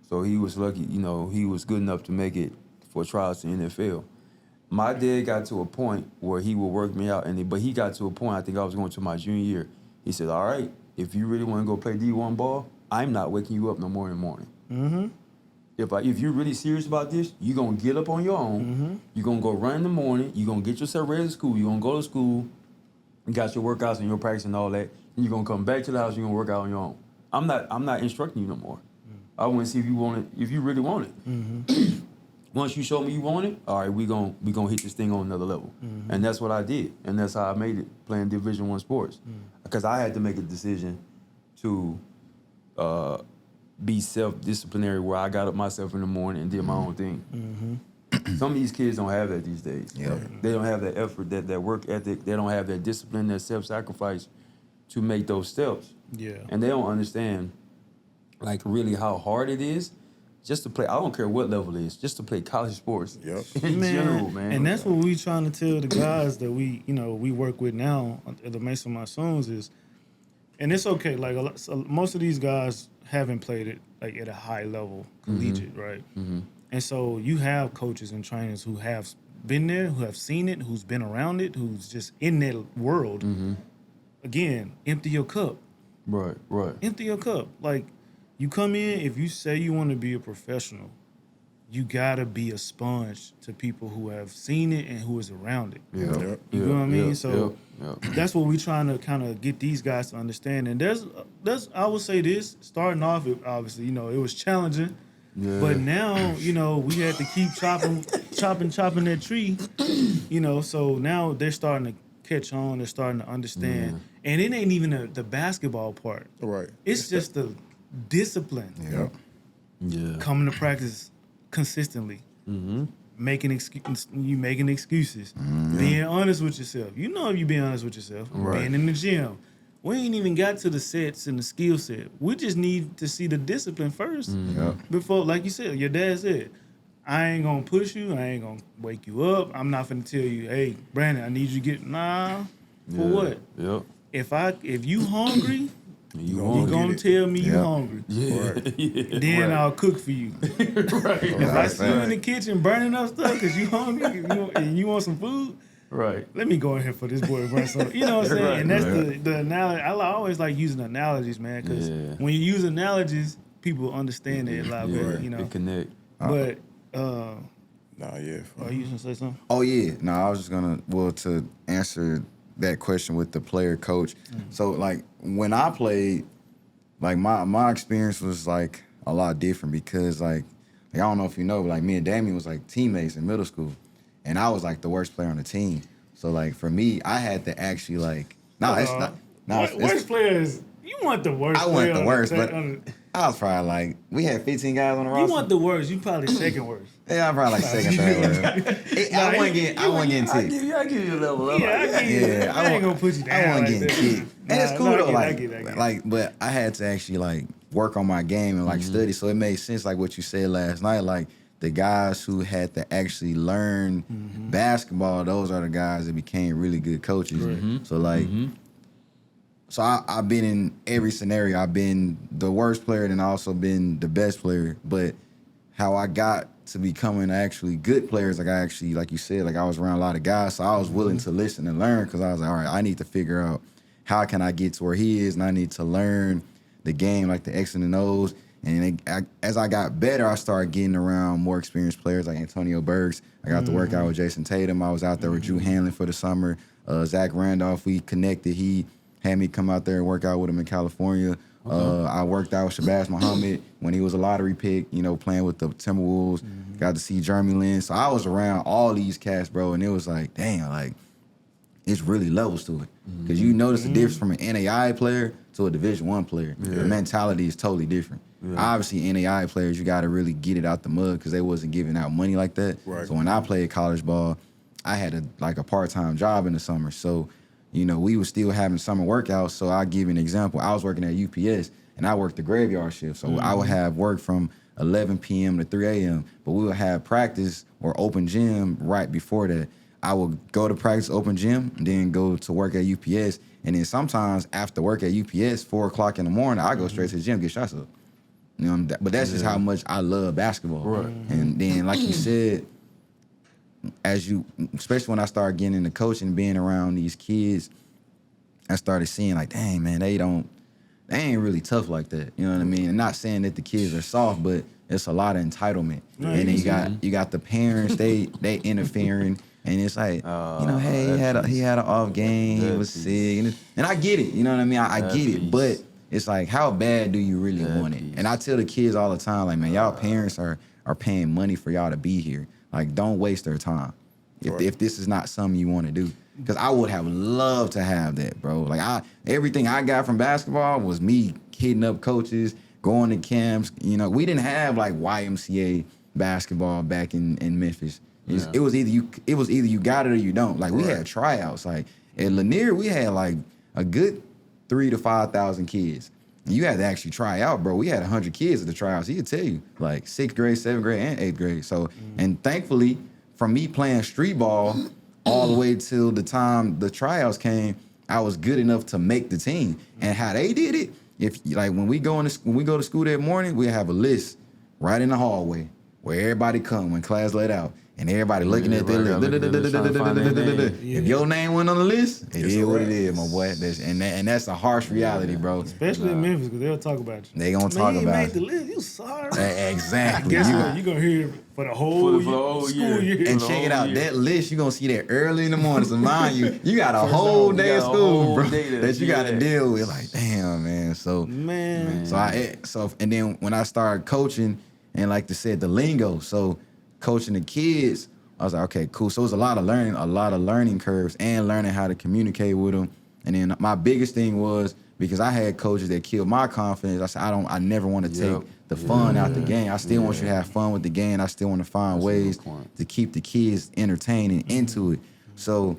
So he was lucky, he was good enough to make it for trials in the NFL. My dad got to a point where he would work me out, but he got to a point, I think I was going to my junior year. He said, all right, if you really want to go play D1 ball, I'm not waking you up no more in the morning. Mm-hmm. If you're really serious about this, you're going to get up on your own. Mm-hmm. You're going to go run in the morning. You're going to get yourself ready to school. You're going to go to school. You got your workouts and your practice and all that. And you're going to come back to the house. You're going to work out on your own. I'm not instructing you no more. I want to see if you want it, if you really want it. Mm-hmm. Once you show me you want it, all right, we gonna hit this thing on another level. Mm-hmm. And that's what I did. And that's how I made it, playing Division I sports. Because I had to make a decision to be self-disciplinary, where I got up myself in the morning and did my own thing. Mm-hmm. Some of these kids don't have that these days. Yeah. They don't have that effort, that work ethic. They don't have that discipline, that self-sacrifice to make those steps. Yeah. And they don't understand, like, really how hard it is just to play. I don't care what level it is, just to play college sports. Yep. In general, man. And that's what we trying to tell the guys that we work with now at the Mesa Monsoons is, and it's okay. Like most of these guys haven't played it like at a high level, collegiate, right? Mm-hmm. And so you have coaches and trainers who have been there, who have seen it, who's been around it, who's just in that world. Mm-hmm. Again, empty your cup. Right. Empty your cup. Like, you come in, if you say you want to be a professional, you gotta be a sponge to people who have seen it and who is around it. Yeah. Yep. You know what I mean? Yeah. So that's what we're trying to kind of get these guys to understand. And there's I would say this, starting off, obviously, it was challenging. Yeah. But now, we had to keep chopping that tree, so now they're starting to catch on, they're starting to understand. Yeah. And it ain't even the basketball part. Right. It's just the discipline. Yep. Yeah. Coming to practice consistently. Mm-hmm. Making excuses. Being honest with yourself. If you being honest with yourself. Right. Being in the gym. We ain't even got to the sets and the skill set. We just need to see the discipline first. Yep. Before, like you said, your dad said, I ain't gonna push you. I ain't gonna wake you up. I'm not gonna tell you, hey, Brandon, I need you to get For what? Yep. If you hungry, You you gonna tell me you Yeah. hungry. Yeah. Yeah. Then I'll cook for you. Right. If I see you in the kitchen burning up stuff because you hungry and you want some food, Right. let me go in here for this boy to burn some. You know what I'm saying? Right, And that's right. the analogy. I always like using analogies, man, because when you use analogies, people understand it a lot better. It connect. But Nah, yeah. are you gonna say something? Oh yeah, no, I was just gonna to answer that question with the player coach. So like when I played, like my experience was like a lot different because like I don't know if you know, but like me and Damien was like teammates in middle school, and I was like the worst player on the team. So like for me, I had to actually like Worst players. You want the worst. I want the worst, but on I was probably like we had 15 guys on the you roster. want the worst. You probably second worst. Yeah, I'm probably like second, third. I wasn't getting ticked. I give you a level up. Yeah, I Yeah, I ain't gonna put you down. I wasn't like getting that. kicked. And it's Nah, cool no, though. I get it. Like, but I had to actually like work on my game and like study. So it made sense, like what you said last night. Like the guys who had to actually learn basketball, those are the guys that became really good coaches. So like, so I've been in every scenario. I've been the worst player and also been the best player. But how I got to becoming actually good players, like I actually, like you said, like I was around a lot of guys, so I was willing to listen and learn because I was like, all right, I need to figure out how can I get to where he is, and I need to learn the game, like the X's and O's. And as I got better, I started getting around more experienced players like Antonio Burks. I got to work out with Jason Tatum. I was out there with Drew Hanlon for the summer. Zach Randolph, we connected. He had me come out there and work out with him in California. I worked out with Shabazz Muhammad when he was a lottery pick, playing with the Timberwolves. Got to see Jeremy Lin. So I was around all these cats, bro, and it was like, damn, like, it's really levels to it. Because you notice the difference from an NAI player to a Division I player. The mentality is totally different. Obviously, NAI players, you got to really get it out the mud because they wasn't giving out money like that. Right. So when I played college ball, I had a part-time job in the summer. So, we were still having summer workouts. So I'll give you an example. I was working at UPS, and I worked the graveyard shift. So I would have work from 11 p.m. to 3 a.m., but we would have practice or open gym right before that. I would go to practice, open gym, and then go to work at UPS. And then sometimes after work at UPS, 4 o'clock in the morning, I go straight to the gym, get shots up. But that's just how much I love basketball. Right. And then, like you said, especially when I started getting into coaching, being around these kids, I started seeing like, dang, man, they ain't really tough like that. You know what I mean? And not saying that the kids are soft, but it's a lot of entitlement. And then you got the parents, they interfering. And it's like, hey, he had an off game, he was sick. And I get it, you know what I mean? I get it, but it's like, how bad do you really want it? And I tell the kids all the time, like, man, y'all parents are paying money for y'all to be here. Like, don't waste their time if this is not something you want to do. Because I would have loved to have that, bro. Like, everything I got from basketball was me hitting up coaches, going to camps. We didn't have, like, YMCA basketball back in Memphis. It was either you got it or you don't. Like, we had tryouts. Like, at Lanier, we had, like, a good 3,000 to 5,000 kids. And you had to actually try out, bro. We had 100 kids at the tryouts. He could tell you, like, 6th grade, 7th grade, and 8th grade. So, and thankfully, from me playing street ball all the way till the time the tryouts came, I was good enough to make the team. And how they did it, when we go to school that morning, we have a list right in the hallway where everybody come when class let out. And everybody looking at their list. If your name went on the list, it is what it is, my boy. And that's a harsh reality, bro. Especially in Memphis, because they'll talk about you. They gonna talk about you. it. Made the list. You sorry. Exactly. Guess what? You gonna hear it for the whole school year. And check it out. That list, you gonna see that early in the morning. So mind you got a whole day of school, bro, that you gotta deal with. Like, damn, man. So and then when I started coaching, and like they said, the lingo. So coaching the kids, I was like, okay, cool. So it was a lot of learning curves and learning how to communicate with them. And then my biggest thing was, because I had coaches that killed my confidence, I said, I never want to take the fun out the game. I still want you to have fun with the game. I still want to find ways to keep the kids entertained and into it. So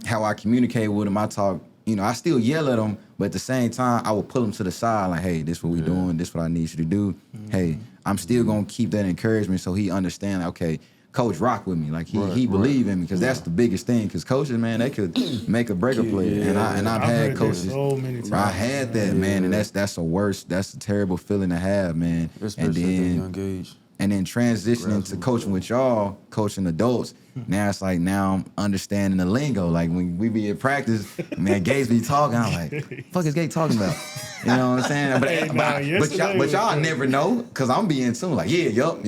how I communicate with them, I talk, I still yell at them, but at the same time, I would pull them to the side, like, hey, this what we doing, this what I need you to do. Hey, I'm still gonna keep that encouragement so he understand, like, okay, coach rock with me. Like, he believe in me, because that's the biggest thing. Because coaches, man, they could make a break a player. And I've had coaches. So many times. I had that, man, and that's a terrible feeling to have, man. Especially at a young age. And then transitioning to coaching with y'all, coaching adults, now it's like, now I'm understanding the lingo. Like, when we be at practice, man, Gates be talking, I'm like, fuck is Gates talking about? You know what I'm saying? But y'all never know, because I'm being tuned, like, yup.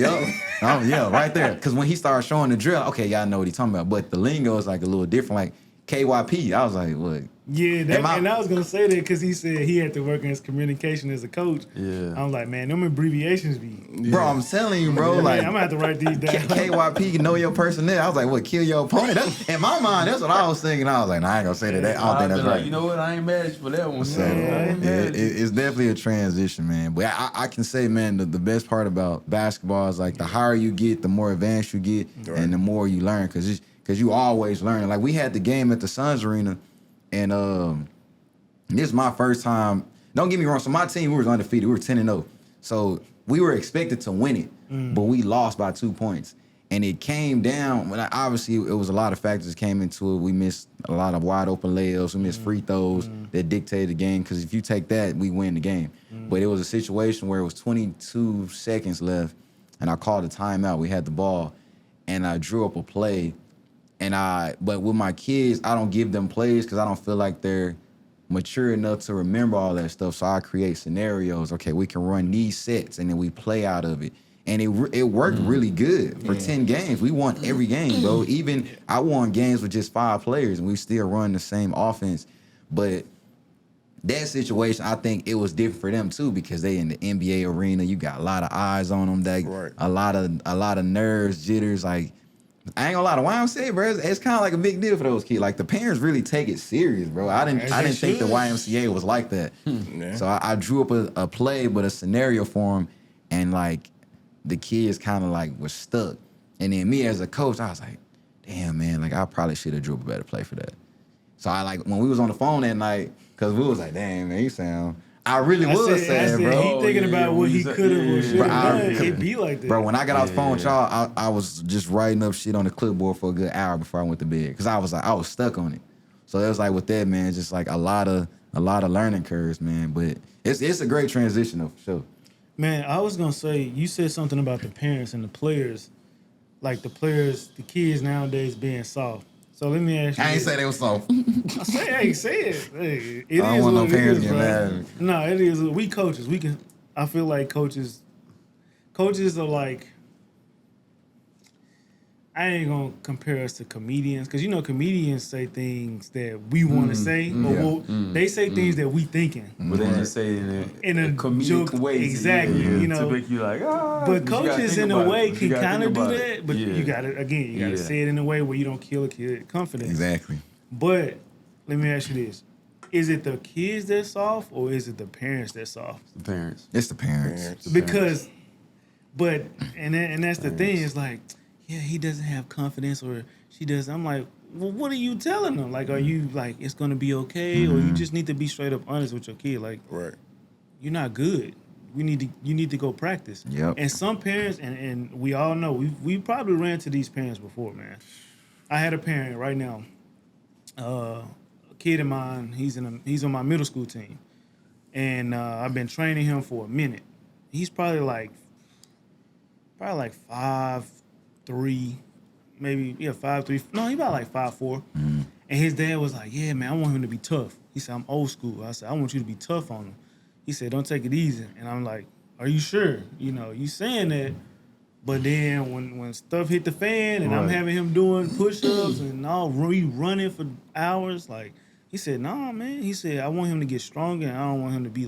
Right there. Because when he started showing the drill, okay, y'all know what he's talking about. But the lingo is like a little different, like KYP. I was like, what? Yeah, and I was going to say that because he said he had to work on his communication as a coach. Yeah. I'm like, man, them abbreviations be... Bro, I'm telling you, bro. Yeah, like, I'm going to have to write these down. KYP, know your personnel. I was like, what, kill your opponent? In my mind, that's what I was thinking. I was like, nah, I ain't going to say that. I don't think that's right. You know what? I ain't mad at you for that one. So, it's definitely a transition, man. But I can say, man, the best part about basketball is, like, the higher you get, the more advanced you get, and the more you learn. Because you always learn. Like, we had the game at the Suns Arena, and this is my first time. Don't get me wrong. So my team, we was undefeated. We were 10-0. So we were expected to win it, but we lost by 2 points. And it came down, obviously it was a lot of factors that came into it. We missed a lot of wide open layups. We missed free throws that dictated the game. Because if you take that, we win the game. But it was a situation where it was 22 seconds left, and I called a timeout. We had the ball, and I drew up a play. But with my kids, I don't give them plays because I don't feel like they're mature enough to remember all that stuff. So I create scenarios. Okay, we can run these sets, and then we play out of it. And it worked really good for 10 games. We won every game, bro. Even I won games with just 5 players, and we still run the same offense. But that situation, I think it was different for them too, because they in the NBA arena. You got a lot of eyes on them. A lot of nerves, jitters. Like, I ain't gonna lie, the YMCA, bro, it's kind of like a big deal for those kids. Like, the parents really take it serious, bro. I didn't think the YMCA was like that. So I drew up a play, but a scenario for them, and like the kids kind of like were stuck. And then me as a coach, I was like, damn, man, like I probably should have drew up a better play for that. So I like, when we was on the phone that night, because we was like, damn, man, you sound... I really was sad, bro. He thinking about what he could have or should have done. It be like that. Bro, when I got off the phone with y'all, I was just writing up shit on the clipboard for a good hour before I went to bed. Because I was stuck on it. So it was like with that, man, just like a lot of learning curves, man. But it's a great transition though, for sure. Man, I was gonna say, you said something about the parents and the players. Like the kids nowadays being soft. So let me ask you. I ain't say they was soft. I ain't say it. Hey, it I don't is want what no it parents is, getting bro. mad at me. No, it is. We coaches. I feel like coaches are like, I ain't gonna compare us to comedians, because comedians say things that we want to say, or they say things that we thinking. But they just say it in a comedic joke way. Exactly. To make you like, But coaches in a way can kind of do that. But Yeah. you gotta say it in a way where you don't kill a kid's confidence. Exactly. But let me ask you this. Is it the kids that's soft, or is it the parents that's soft? The parents. It's the parents. Because, and that's the thing, is like, yeah, he doesn't have confidence, or she does. I'm like, well, what are you telling them? Like, are you like, it's gonna be okay, or you just need to be straight up honest with your kid? Like, you're not good. You need to go practice. Yep. And some parents, and we all know, we probably ran to these parents before, man. I had a parent right now, a kid of mine. He's on my middle school team, and I've been training him for a minute. He's probably like 5'3", maybe 5'3". No, he about like 5'4". And his dad was like, "Yeah, man, I want him to be tough." He said, "I'm old school." I said, "I want you to be tough on him." He said, "Don't take it easy." And I'm like, "Are you sure? You saying that?" But then when stuff hit the fan and I'm having him doing push-ups and all running for hours, like, he said, "Nah, man." He said, "I want him to get stronger, and I don't want him to be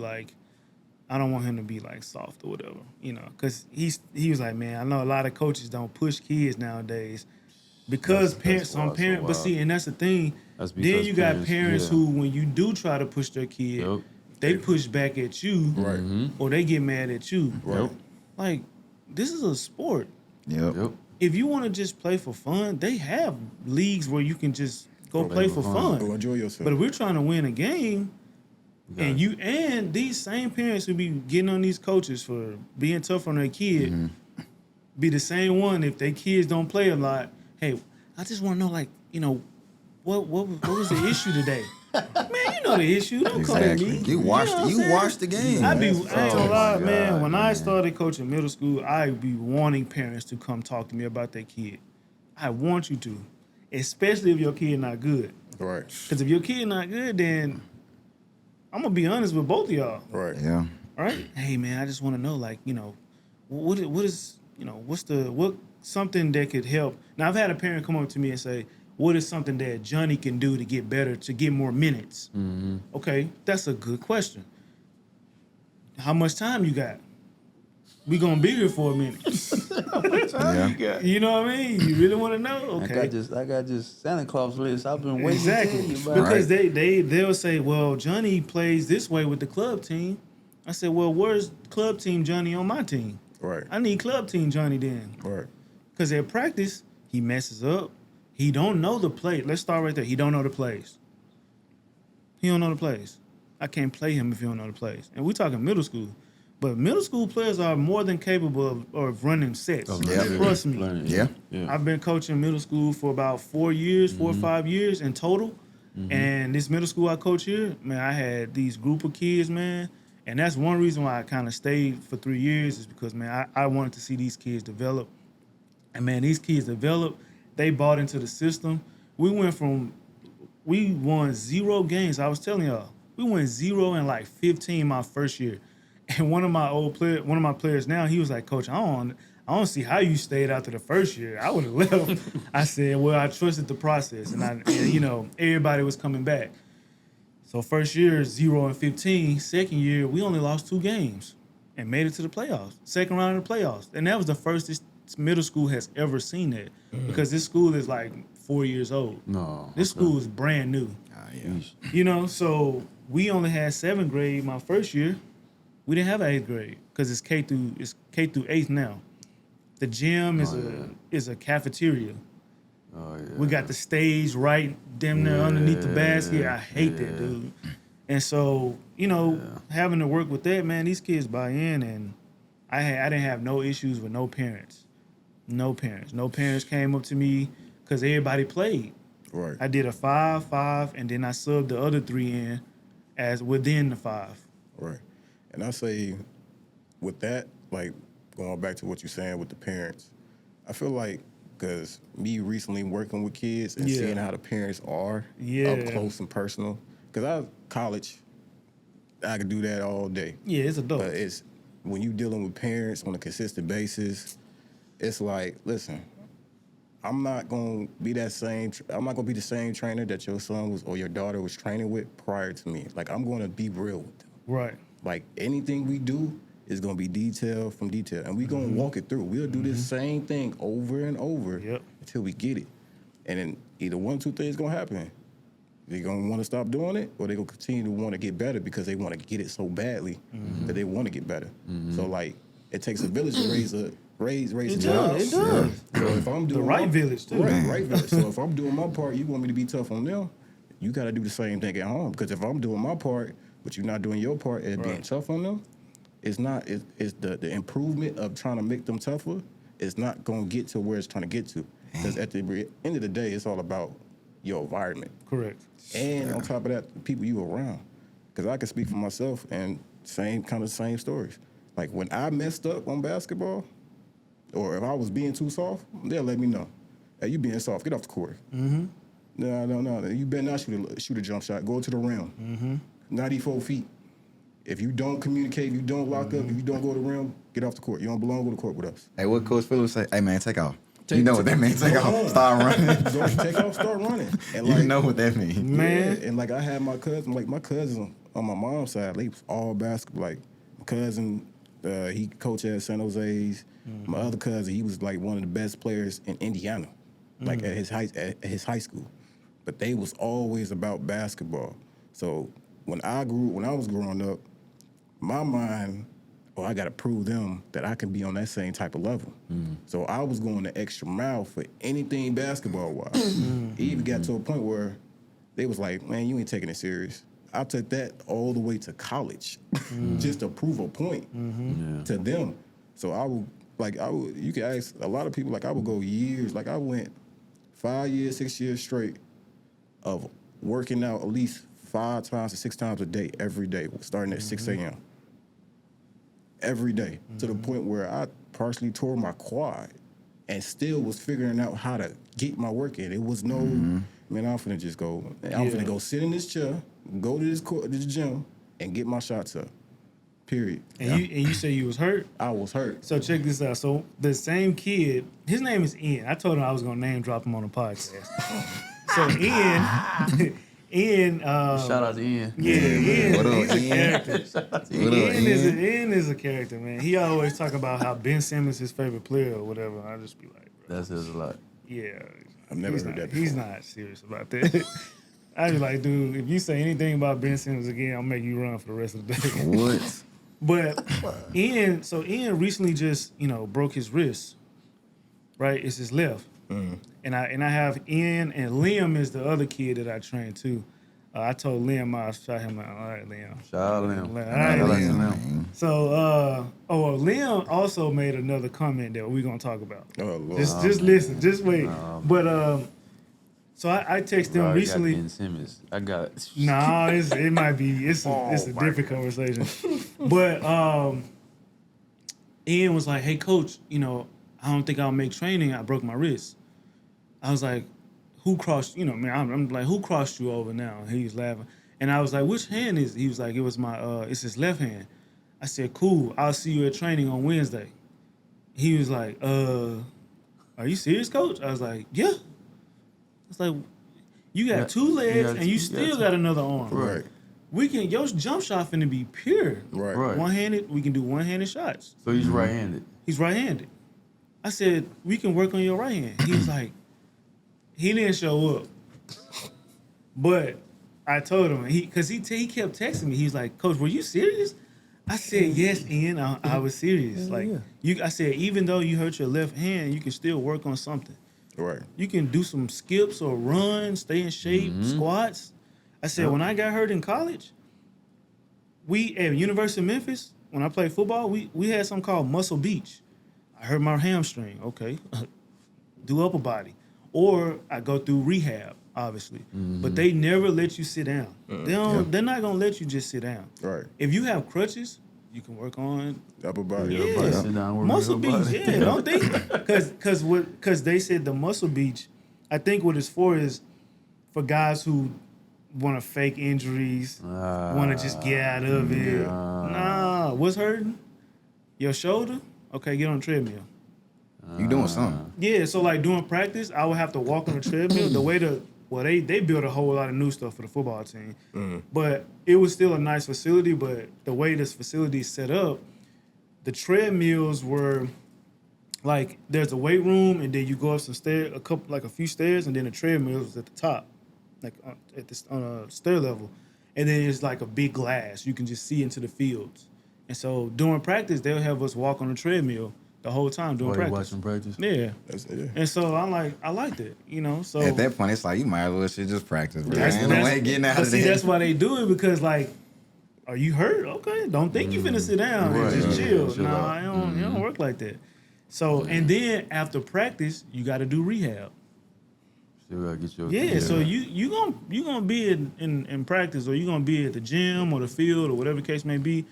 like soft or whatever, because he was like, man, I know a lot of coaches don't push kids nowadays because but see, and that's the thing. Then you got parents who, when you do try to push their kid, they push back at you, or they get mad at you. Like, this is a sport. If you want to just play for fun, they have leagues where you can just go play for fun. Go enjoy yourself. But if we're trying to win a game, and these same parents who be getting on these coaches for being tough on their kid, be the same one if their kids don't play a lot. Hey, I just want to know, like, what was the issue today? Man, you know the issue. Don't come at me. You watched the game. I ain't gonna lie, man. When I started coaching middle school, I'd be wanting parents to come talk to me about their kid. I want you to, especially if your kid not good. Right. Because if your kid not good, then I'm gonna be honest with both of y'all. Right. Yeah. All right. Hey, man, I just want to know, like, what is what's something that could help. Now, I've had a parent come up to me and say, what is something that Johnny can do to get better, to get more minutes? Okay, that's a good question. How much time you got? We gonna be here for a minute. How much time you got? You know what I mean? You really want to know? Okay. I got just Santa Claus list. I've been waiting Exactly. to tell you about. Because they'll say, well, Johnny plays this way with the club team. I said, well, where's club team Johnny on my team? Right. I need club team Johnny then. Right. Because at practice, he messes up. He don't know the play. Let's start right there. He don't know the plays. He don't know the plays. I can't play him if he don't know the plays. And we're talking middle school. But middle school players are more than capable of running sets. Trust me. Yeah. I've been coaching middle school for about 4 or 5 years in total. And this middle school I coach here, man, I had these group of kids, man. And that's one reason why I kind of stayed for 3 years, is because, man, I wanted to see these kids develop. And, man, these kids developed. They bought into the system. We won 0 games. I was telling y'all, We went 0-15 my first year. And one of my players now, he was like, Coach, I don't see how you stayed after the first year. I would have left. I said, well, I trusted the process, and everybody was coming back. So first year, 0-15. Second year, we only lost 2 games and made it to the playoffs. Second round of the playoffs. And that was the first this middle school has ever seen that, because this school is like 4 years old. No. This school is brand new. So we only had 7th grade my first year. We didn't have 8th grade because it's K through 8th now. The gym is a cafeteria. Oh, yeah. We got the stage right damn near underneath the basket. I hate that, dude. And so, having to work with that, man, these kids buy in, and I didn't have no issues with no parents. No parents. No parents came up to me because everybody played. Right. I did a 5-5, and then I subbed the other 3 in as within the 5. Right. And I say with that, like going back to what you're saying with the parents, I feel like because me recently working with kids and seeing how the parents are up close and personal, because college, I could do that all day. Yeah, it's adult. But it's when you dealing with parents on a consistent basis, it's like, listen, I'm not gonna be the same trainer that your son was or your daughter was training with prior to me. Like, I'm gonna be real with them. Right. Like, anything we do is gonna be detail from detail, and we gonna walk it through. We'll do this same thing over and over until we get it. And then either 1 or 2 things gonna happen. They're gonna want to stop doing it, or they're gonna continue to want to get better because they want to get it so badly that they want to get better. So, like, it takes a village to raise a child. It does. So if I'm doing The right village, too. right village. So if I'm doing my part, you want me to be tough on them, you got to do the same thing at home. Because if I'm doing my part, but you're not doing your part and being tough on them, it's the improvement of trying to make them tougher. It's not gonna get to where it's trying to get to. Because at the end of the day, it's all about your environment. Correct. And on top of that, the people you around. Because I can speak for myself, and same stories. Like, when I messed up on basketball, or if I was being too soft, they'll let me know. Hey, you being soft, get off the court. No. You better not shoot a jump shot. Go to the rim. 94 feet. If you don't communicate, if you don't lock up, if you don't go to the rim, get off the court. You don't belong on the court with us. Hey, what Coach Phillips say? Hey, man, take off. You know what that means. Take off. Start running. Take off, start running. And You know what that means. Man. Yeah, and like, I had my cousin on my mom's side, they was all basketball. Like, my cousin, he coached at San Jose's. My other cousin, he was like one of the best players in Indiana, like at his high school. But they was always about basketball. So when I was growing up, my mind, I got to prove them that I can be on that same type of level. So I was going the extra mile for anything basketball-wise. It even got to a point where they was like, man, you ain't taking it serious. I took that all the way to college just to prove a point to them. So you can ask a lot of people, like, I would go years. Like, I went 5 years, 6 years straight of working out at least 5 times to 6 times a day, every day, starting at 6 a.m. Every day, to the point where I partially tore my quad and still was figuring out how to get my work in. It was no, man, I'm finna just go. I'm finna go sit in this chair, go to this gym, and get my shots up. Period. And you say you was hurt? I was hurt. So check this out. So the same kid, his name is Ian. I told him I was gonna name drop him on the podcast. So Ian, Shout out to Ian. Ian, What up, he's a Ian? character. Ian? Ian is a character, man. He always talk about how Ben Simmons is his favorite player or whatever. And I just be like, bro, That says a lot. yeah. I've never heard that before. He's not serious about that. I be like, dude, if you say anything about Ben Simmons again, I'll make you run for the rest of the day. What? But Ian recently just, broke his wrist. Right? It's his left. And I have Ian, and Liam is the other kid that I trained too. I told Liam I'll shout him out. All right, Liam. Shout out to Liam. All right, Liam. So, Liam also made another comment that we're gonna talk about. Oh, Lord. Just listen, just wait. So I texted him recently. Got Ben Simmons. I got. Nah, it might be. It's a different conversation. But Ian was like, "Hey, coach, I don't think I'll make training. I broke my wrist." I was like, "Who crossed? Man, I'm like, who crossed you over now?" And he was laughing, And I was like, which hand is it? He was like, it was my, it's his left hand. I said, cool, I'll see you at training on Wednesday. He was like, are you serious, coach? I was like, yeah. It's like, you got two legs and you still got another arm. Right. We can, your jump shot finna be pure. Right. One-handed, we can do one-handed shots. So he's right-handed. He's right-handed. I said, we can work on your right hand. He was like, he didn't show up. But I told him, because he kept texting me. He was like, Coach, were you serious? I said, yes, Ian, I was serious. I said, even though you hurt your left hand, you can still work on something. Right. You can do some skips or run, stay in shape, squats. I said, when I got hurt in college, we at University of Memphis, when I played football, we had something called Muscle Beach. I hurt my hamstring. Okay. Do upper body. Or I go through rehab, obviously. But they never let you sit down. They're not going to let you just sit down. Right. If you have crutches, you can work on Upper body. yeah. Sit down, work Muscle on your Beach. body. Yeah, don't think because they said the Muscle Beach. I think what it's for is for guys who want to fake injuries, want to just get out of it. Nah, what's hurting? Your shoulder? Okay, get on the treadmill. You doing something. Yeah, so like during practice, I would have to walk on the treadmill. The way they built a whole lot of new stuff for the football team. But it was still a nice facility, but the way this facility is set up, the treadmills were like there's a weight room and then you go up some stairs, a few stairs, and then the treadmill was at the top, like on a stair level. And then it's like a big glass. You can just see into the fields. And so during practice, they'll have us walk on the treadmill the whole time doing practice. Watching practice? Yeah. Yeah. And so I liked it, So At that point, it's like you might as well should just practice, bro. that's, Ain't no way getting out of there. that's why they do it, because like, are you hurt? Okay, don't think you finna sit down and just chill. Chill out. It don't work like that. So and then after practice, you got to do rehab. Still gotta get your Yeah, so you gonna be in practice, or you gonna be at the gym or the field or whatever the case may be,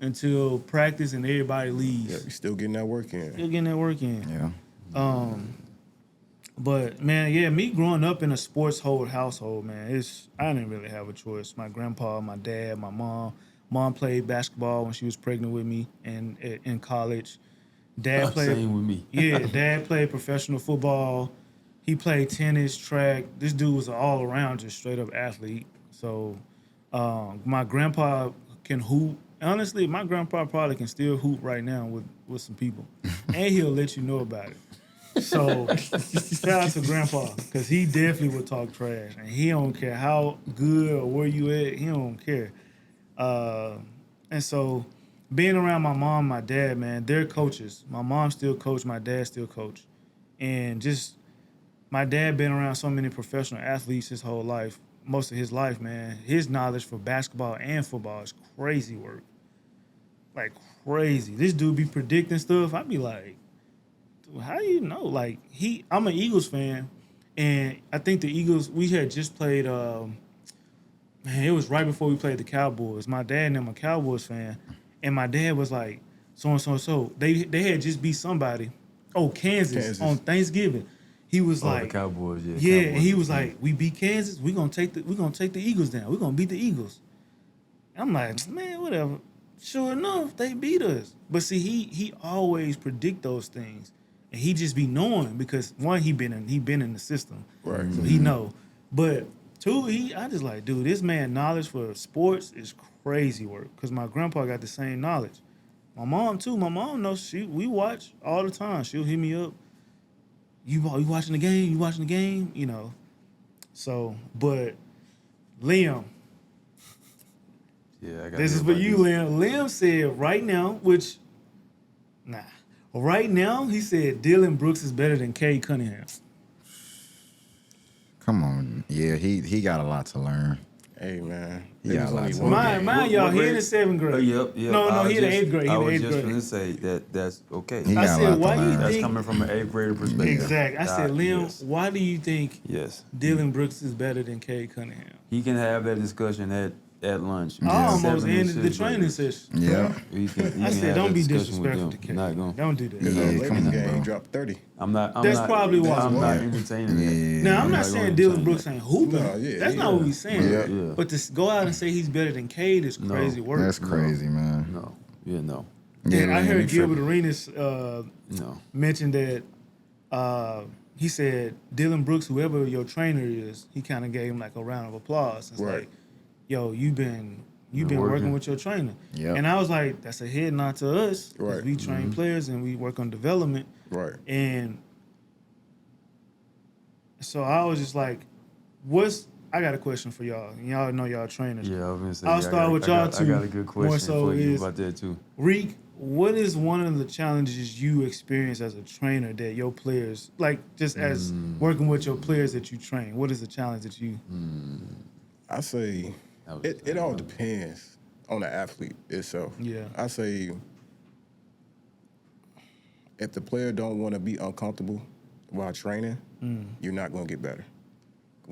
until practice and everybody leaves. Yeah, you still getting that work in. Still getting that work in. Yeah. But man, yeah, me growing up in a sports household, man, I didn't really have a choice. My grandpa, my dad, my mom. Mom played basketball when she was pregnant with me and in college. Dad played. Same with me. Yeah, Dad played professional football. He played tennis, track. This dude was an all-around, just straight-up athlete. So my grandpa can hoop. Honestly, my grandpa probably can still hoop right now with some people. And he'll let you know about it. So shout out to Grandpa, because he definitely would talk trash. And he don't care how good or where you at. He don't care. And so being around my mom, my dad, man, they're coaches. My mom still coach. My dad still coach. And just my dad been around so many professional athletes his whole life, most of his life, man. His knowledge for basketball and football is crazy work. Like crazy. This dude be predicting stuff. I'd be like, dude, how do you know? Like I'm an Eagles fan, and I think the Eagles, we had just played, man, it was right before we played the Cowboys. My dad and them a Cowboys fan, and my dad was like, so. They had just beat somebody. Oh, Kansas. On Thanksgiving. He was like, the Cowboys, yeah. Yeah, Cowboys, and he was like, we beat Kansas, we're gonna take the Eagles down. We're gonna beat the Eagles. I'm like, man, whatever. Sure enough, they beat us. But see, he always predict those things. And he just be knowing, because one, he been in the system. Right. So he know. But two, I just like, dude, this man knowledge for sports is crazy work. Because my grandpa got the same knowledge. My mom too. My mom knows, we watch all the time. She'll hit me up. You watching the game? You watching the game? So, but Liam. Yeah, I got This is for you, Liam. Liam said right now, right now, he said Dylan Brooks is better than 𝐘𝐨𝐮𝐬𝐢𝐯𝐿. Come on. Yeah, he got a lot to learn. Hey, man. He got a lot to Mind y'all, he in the 7th grade. Yep. No, he in the 8th grade. I was just going to say that's okay. He got I a said, lot why to do you learn. That's think? coming from an 8th grader perspective. Exactly. I said, Liam, Yes. why do you think Yes. Dylan Brooks is better than 𝐘𝐨𝐿𝐮𝐬𝐯𝐿? He can have that discussion at at lunch. I almost 7 and ended the 6 training burgers. session. Yeah. You can I said, have don't that be discussion with disrespectful them. to K. Not gonna. Don't do that. Because Yeah, Lakers come on, game bro. dropped 30. I'm not. That's probably why. I'm not why. entertaining that. Yeah. Now, I'm not like, saying don't Dylan entertain Brooks that. ain't hooping. No, yeah, That's not what we saying. Yeah. Yeah. But to go out and say he's better than Cade is No. crazy work. That's crazy, man. No. Yeah. No. Yeah, And I man, heard we Gilbert tripping. Arenas No. mentioned that he said Dylan Brooks, whoever your trainer is, he kind of gave him like a round of applause. It's Right. like, yo, you've been Been working working. with your trainer. Yep. And I was like, that's a head nod to us. 'Cause Right. we train players and we work on development. Right. And so I was just like, I got a question for y'all. Y'all know y'all trainers. Yeah. I was gonna say. I'll start with y'all I too. got a good More question so for you is- about that too. Riq, what is one of the challenges you experience as a trainer that your players, like just as working with your players that you train? What is the challenge that you? I say That was- it all depends on the athlete itself. Yeah. I say if the player don't want to be uncomfortable while training, you're not going to get better.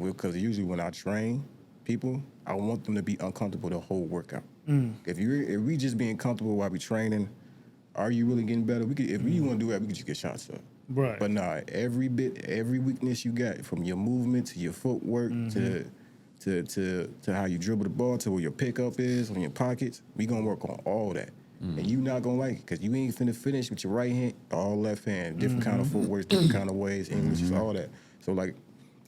Because usually when I train people, I want them to be uncomfortable the whole workout. If we just being comfortable while we training, are you really getting better? If we want to do that, we could just get shots up. Right. But nah, every weakness you got, from your movement to your footwork to how you dribble the ball to where your pickup is on your pockets, we gonna work on all that. And you not gonna like it because you ain't finna finish with your right hand, all left hand, different kind of footwork, different kind of ways, English is all that. So like,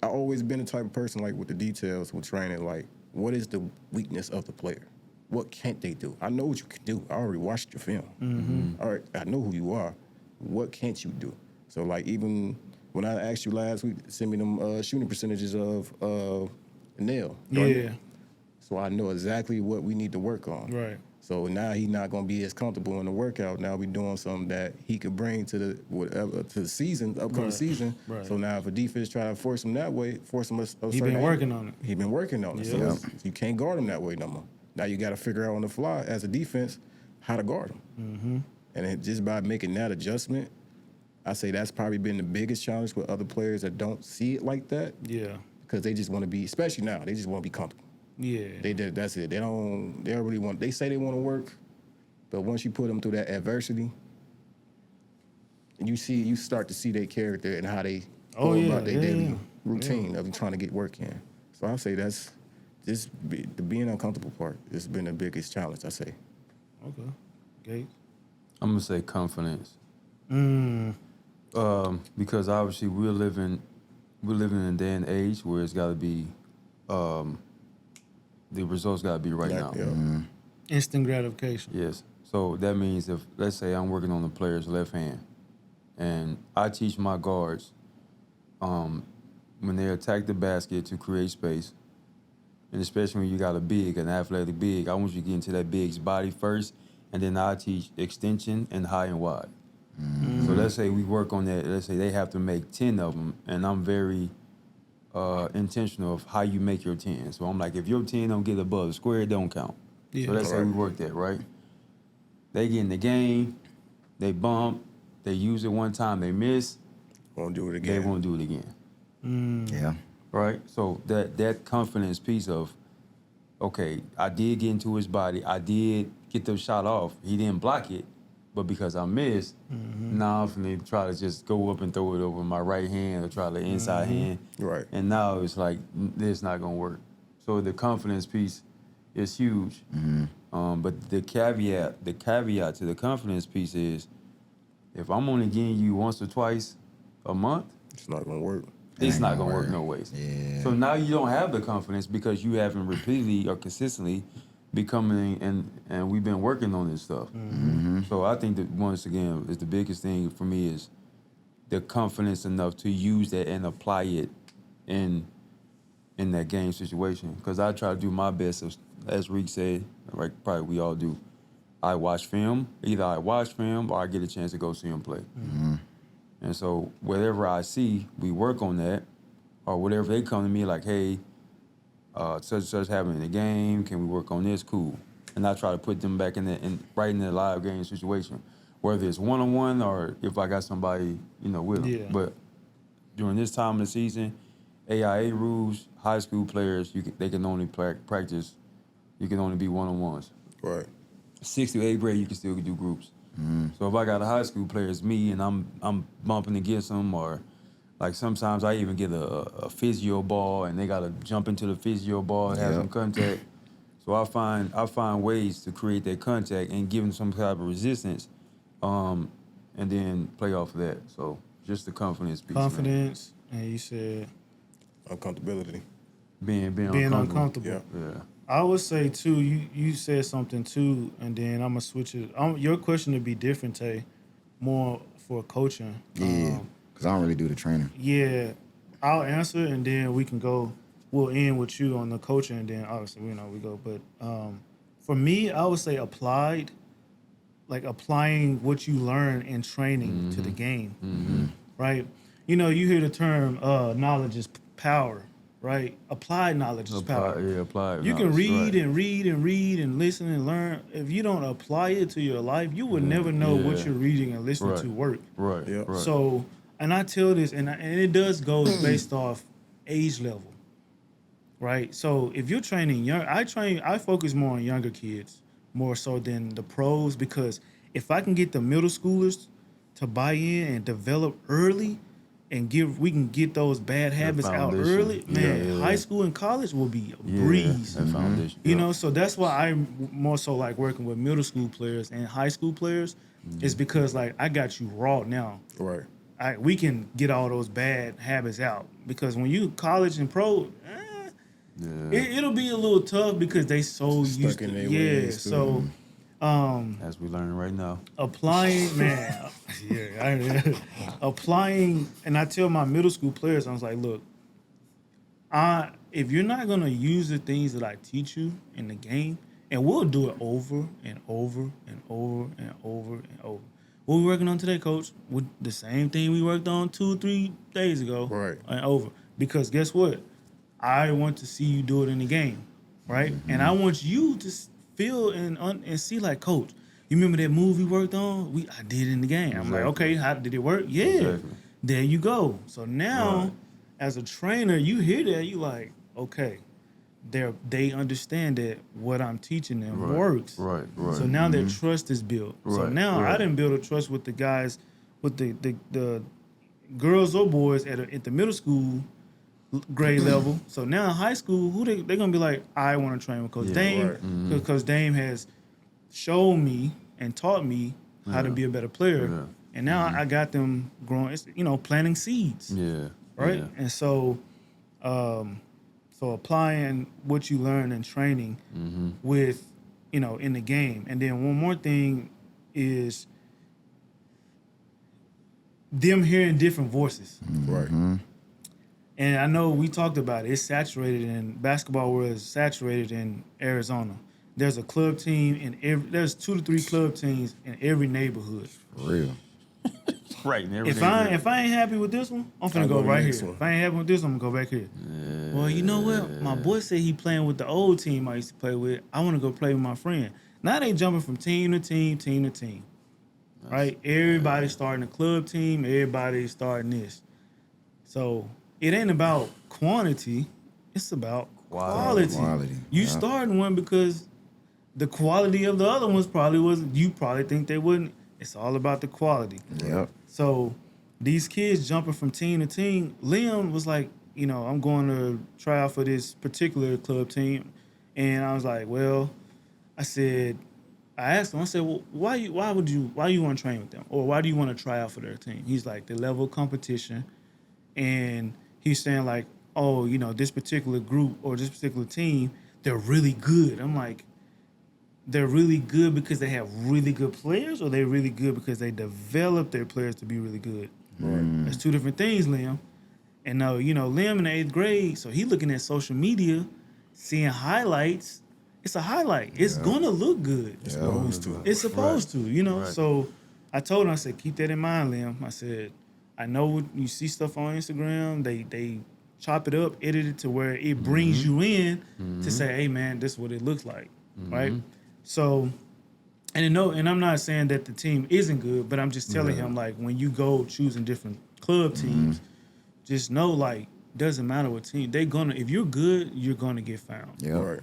I always been the type of person like with the details with training, like what is the weakness of the player? What can't they do? I know what you can do. I already watched your film. All right, I know who you are. What can't you do? So like even when I asked you last week, send me them shooting percentages of Nail. Yeah. So I know exactly what we need to work on. Right. So now he's not gonna be as comfortable in the workout. Now we doing something that he could bring to the season, upcoming Right. season. Right. So now if a defense try to force him that way, force him a He certain been angle, working on it. He been working on it. So Yeah. you can't guard him that way no more. Now you got to figure out on the fly as a defense how to guard him. And just by making that adjustment, I say that's probably been the biggest challenge with other players that don't see it like that, Yeah. because they just want to be, especially now, they just want to be comfortable. Yeah. That's it. They don't really want. They say they want to work, but once you put them through that adversity, and you start to see their character and how they Oh, go yeah, about their yeah, daily yeah. routine of trying to get work in. So I say that's the being uncomfortable part has been the biggest challenge. I say. Okay. Gates. I'm gonna say confidence. Mm. Because obviously we're living in a day and age where it's got to be, the results got to be right now. Yeah. Instant gratification. Yes. So that means if, let's say I'm working on the player's left hand, and I teach my guards, when they attack the basket to create space, and especially when you got an athletic big, I want you to get into that big's body first, and then I teach extension and high and wide. So let's say we work on that. Let's say they have to make 10 of them, and I'm very intentional of how you make your 10. So I'm like, if your 10 don't get above the square, it don't count. Yeah. So let's say we work that, right? They get in the game, they bump, they use it one time, they miss, Won't do it they again. won't do it again. Yeah. Right? So that confidence piece of, okay, I did get into his body, I did get the shot off, he didn't block it, but because I missed, now I'm finna try to just go up and throw it over my right hand or try the inside hand. Right. And now it's like, it's not gonna work. So the confidence piece is huge. But the caveat to the confidence piece is, if I'm only getting you once or twice a month, It's not gonna work. it's not gonna work no ways. Yeah. So now you don't have the confidence because you haven't repeatedly or consistently becoming, and we've been working on this stuff. So I think that once again is the biggest thing for me is the confidence enough to use that and apply it in that game situation. Because I try to do my best, as Riq said, like probably we all do. I watch film, either I watch film or I get a chance to go see him play. And so whatever I see, we work on that, or whatever they come to me like, hey, such and such happening in the game, can we work on this? Cool. And I try to put them back right in the live game situation, whether it's one-on-one or if I got somebody, with them. Yeah. But during this time of the season, AIA rules, high school players, they can only practice you can only be one-on-ones. Right. 6th through 8th grade, you can still do groups. So if I got a high school player, it's me, and I'm bumping against them, or like sometimes I even get a physio ball, and they gotta jump into the physio ball and have some contact. So I find ways to create that contact and give them some type of resistance, and then play off of that. So just the confidence piece. Confidence, and you said Uncomfortability. Being uncomfortable. Yeah. Yeah. I would say too. You said something too, and then I'm gonna switch it. Your question would be different, Tay, more for coaching. Yeah, because I don't really do the training. Yeah, I'll answer, and then we can go. We'll end with you on the coaching, and then obviously we go. But for me, I would say applied, like applying what you learn in training to the game, right? You know, you hear the term knowledge is power, right? Applied knowledge is power. Yeah, applied. You can knowledge, read right. and read and read and listen and learn. If you don't apply it to your life, you would never know what you're reading and listening to work. Right. Yeah. Right. So, and I tell this, and it does go based off age level, right? So if you're training young, I focus more on younger kids more so than the pros, because if I can get the middle schoolers to buy in and develop early, and we can get those bad habits out foundation. early, man, Yeah. high school and college will be a breeze. That foundation. You know, so that's why I more so like working with middle school players and high school players, is because like I got you raw now. Right. We can get all those bad habits out, because when you college and pro, it'll be a little tough because they so Stuck used in to their yeah. ways, too. So As we learning right now. applying, man, applying, and I tell my middle school players, I was like, look, if you're not gonna use the things that I teach you in the game, and we'll do it over and over and over and over and over. What we working on today, Coach? With the same thing we worked on 2 or 3 days ago, Right. and over. Because guess what? I want to see you do it in the game, right? And I want you to feel and see like, Coach, you remember that move we worked on? I did it in the game. I'm like, okay, how did it work? Yeah, Exactly. there you go. So now, as a trainer, you hear that, you like, okay, they understand that what I'm teaching them works. Right. Right. So now their trust is built. So Right, now I right. didn't build a trust with the guys, with the girls or boys at the middle school grade level. So now in high school, who they're gonna be like, I want to train with Coach Dame, because Dame has shown me and taught me how to be a better player. Yeah. And now I got them growing, planting seeds. Yeah. Right? Yeah. And so so applying what you learn in training with, in the game. And then one more thing is them hearing different voices. Right. And I know we talked about it. It's saturated in basketball world is saturated in Arizona. There's a club team there's 2 to 3 club teams in every neighborhood. For real. Right. And If I ain't happy with this one, I'm finna I'll go go to the right next here. one. If I ain't happy with this one, I'm gonna go back here. Well, you know what? My boy said he playing with the old team I used to play with. I want to go play with my friend. Now they jumping from team to team to team. Right? Everybody's starting a club team. Everybody's starting this. So it ain't about quantity. It's about quality. Quality. You Yeah. starting one because the quality of the other ones probably wasn't. You probably think they wouldn't. It's all about the quality. Yep. So these kids jumping from team to team, Liam was like, I'm going to try out for this particular club team. And I was like, well, I asked him, I said, well, why you want to train with them? Or why do you want to try out for their team? He's like, the level of competition. And he's saying like, oh, this particular group or this particular team, they're really good. I'm like, they're really good because they have really good players, or they're really good because they develop their players to be really good? That's 2 different things, Liam. And Liam in the 8th grade, so he looking at social media, seeing highlights. It's a highlight. It's gonna look good. It's supposed to. It's supposed to, Right. So I told him, I said, keep that in mind, Liam. I said, I know you see stuff on Instagram, they chop it up, edit it to where it brings you in to say, hey man, this is what it looks like. Right? So, and I'm not saying that the team isn't good, but I'm just telling him, like, when you go choosing different club teams, just know, like, doesn't matter what team, if you're good, you're gonna get found. Yep. Right.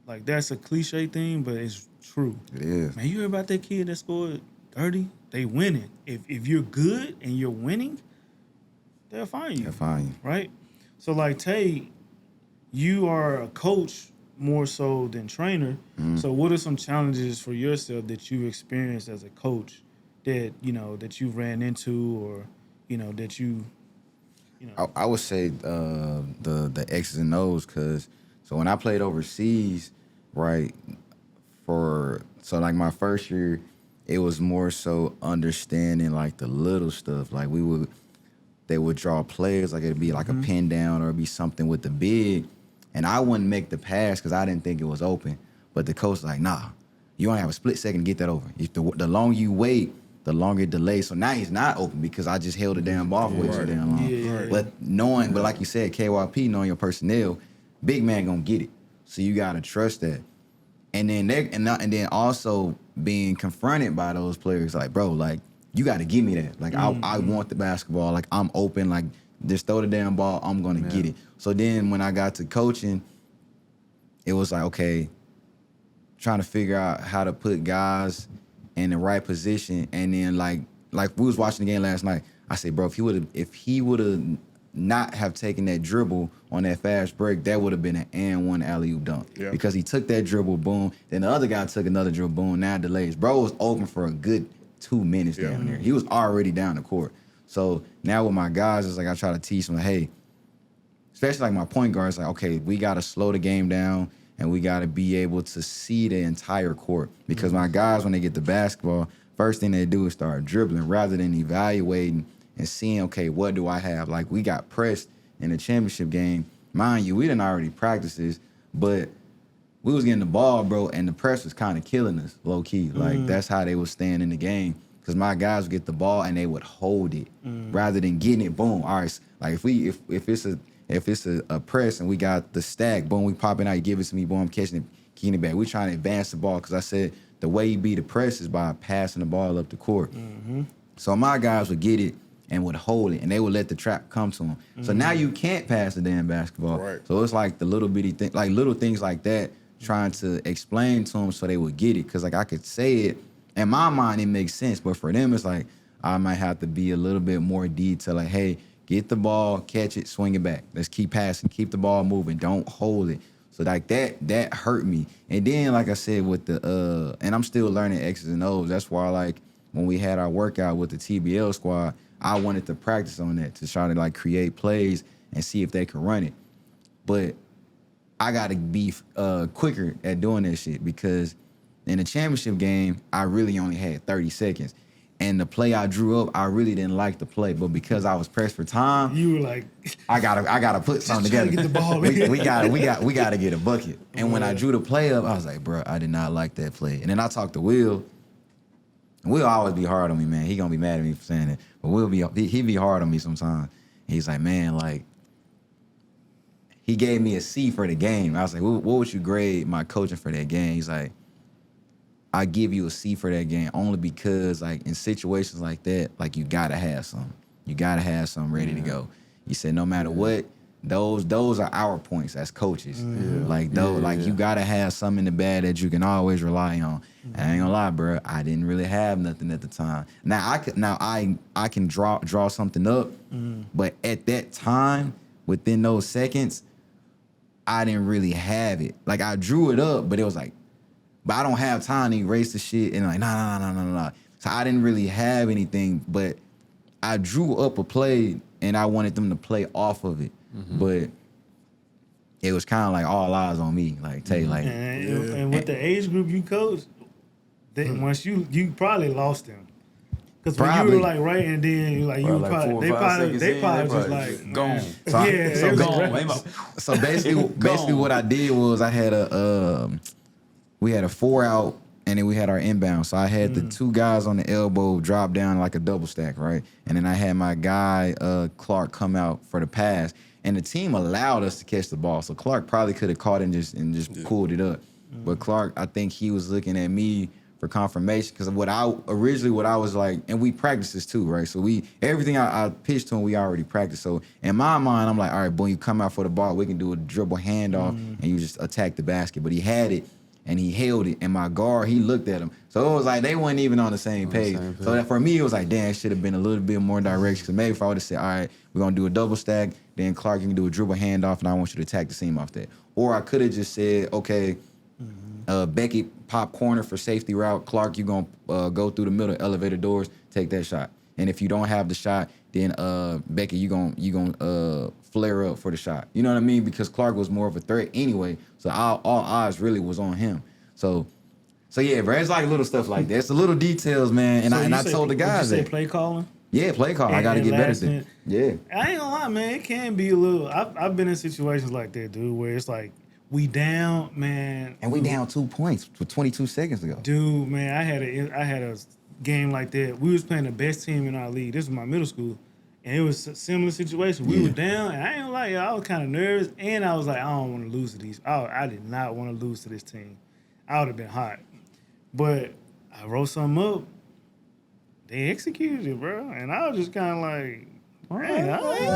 Like, that's a cliche thing, but it's true. It is. Man, you hear about that kid that scored 30? They winning. If you're good and you're winning, they'll find you. They'll find you. Right? So, like, Tay, you are a coach more so than trainer. So what are some challenges for yourself that you experienced as a coach that, you know, that you ran into or, you know, that you know? I would say the X's and O's, because so when I played overseas, right, so like my first year, it was more so understanding like the little stuff. Like they would draw players, like it'd be like a pin down or it'd be something with the big, and I wouldn't make the pass because I didn't think it was open. But the coach was like, nah, you only have a split second to get that over. If the longer you wait, the longer it delays. So now he's not open because I just held the damn ball for way too damn long. Yeah. But like you said, KYP, knowing your personnel, big man gonna get it. So you gotta trust that. And then also being confronted by those players, like, bro, like, you gotta give me that. Like, I want the basketball. Like, I'm open. Like, just throw the damn ball. I'm gonna get it. So then when I got to coaching, it was like, okay, trying to figure out how to put guys in the right position. And then like we was watching the game last night. I said, bro, if he would have not have taken that dribble on that fast break, that would have been an and one alley-oop dunk. Yeah. Because he took that dribble, boom. Then the other guy took another dribble, boom. Now it delays. Bro was open for a good 2 minutes down there. He was already down the court. So now with my guys, it's like I try to teach them, like, hey, especially like my point guards, like, okay, we got to slow the game down and we got to be able to see the entire court. Because my guys, when they get the basketball, first thing they do is start dribbling rather than evaluating and seeing, okay, what do I have? Like, we got pressed in the championship game. Mind you, we didn't already practice this, but we was getting the ball, bro, and the press was kind of killing us, low-key. Like, that's how they was staying in the game. Because my guys would get the ball and they would hold it rather than getting it, boom. All right, like, if it's a press and we got the stack, boom, we pop it out, you give it to me, boom, I'm catching it, kicking it back. We trying to advance the ball because I said the way you beat the press is by passing the ball up the court. So my guys would get it and would hold it, and they would let the trap come to them. So now you can't pass the damn basketball. Right. So it's like the little bitty thing, like little things like that, trying to explain to them so they would get it. Because like I could say it, in my mind it makes sense, but for them it's like I might have to be a little bit more detailed. Like, hey, get the ball, catch it, swing it back. Let's keep passing, keep the ball moving, don't hold it. So like that hurt me. And then like I said with the and I'm still learning X's and O's. That's why like when we had our workout with the TBL squad, I wanted to practice on that to try to like create plays and see if they could run it. But I gotta be quicker at doing that shit because in the championship game, I really only had 30 seconds. And the play I drew up, I really didn't like the play, but because I was pressed for time, you were like, I gotta put something together. Get the ball we gotta get a bucket. And when I drew the play up, I was like, bro, I did not like that play. And then I talked to Will. And Will always be hard on me, man. He gonna be mad at me for saying it, but he be hard on me sometimes. And he's like, man, like, he gave me a C for the game. I was like, what would you grade my coaching for that game? He's like, I give you a C for that game only because, like, in situations like that, like, you gotta have something. You gotta have something ready to go. He said, no matter what, those are our points as coaches. Like, you gotta have something in the bag that you can always rely on. And I ain't gonna lie, bro, I didn't really have nothing at the time. Now I can draw something up, but at that time, within those seconds, I didn't really have it. Like, I drew it up, but it was like, but I don't have time to erase the shit and like, nah. So I didn't really have anything, but I drew up a play and I wanted them to play off of it. But it was kind of like all eyes on me, like Tay, like. And with the age group you coached, once you probably lost them. Because when you were like right and then you like, you probably, they probably just like gone. So basically what I did was I had we had a 4 out and then we had our inbound. So I had the 2 guys on the elbow drop down like a double stack, right? And then I had my guy, Clark, come out for the pass. And the team allowed us to catch the ball. So Clark probably could have caught it and just pulled it up. But Clark, I think he was looking at me for confirmation. Because what I was like, and we practice this too, right? So everything I pitched to him, we already practiced. So in my mind, I'm like, all right, boy, you come out for the ball, we can do a dribble handoff, and you just attack the basket. But he had it, and he held it, and my guard, he looked at him. So it was like they weren't even on the same page. So that for me, it was like, damn, it should have been a little bit more direction. Because maybe if I would have said, all right, we're going to do a double stack, then Clark, you can do a dribble handoff, and I want you to attack the seam off that. Or I could have just said, okay, Becky, pop corner for safety route. Clark, you going to go through the middle, elevator doors, take that shot. And if you don't have the shot, then Becky, you gonna flare up for the shot. You know what I mean? Because Clark was more of a threat anyway, so all eyes really was on him. So yeah, bro, it's like little stuff like that. It's the little details, man. And I told the guys that. that. Play calling? Yeah, play call. I got to get better at that. Yeah. I ain't gonna lie, man. It can be a little. I've been in situations like that, dude, where it's like we down, man. And we down 2 points with 22 seconds to go. Dude, man, I had a game like that. We was playing the best team in our league. This was my middle school, and it was a similar situation. We were down, and I ain't gonna lie, I was kind of nervous, and I was like, I don't want to lose to these. I did not want to lose to this team. I would have been hot, but I wrote something up. They executed it, bro, and I was just kind of like, man,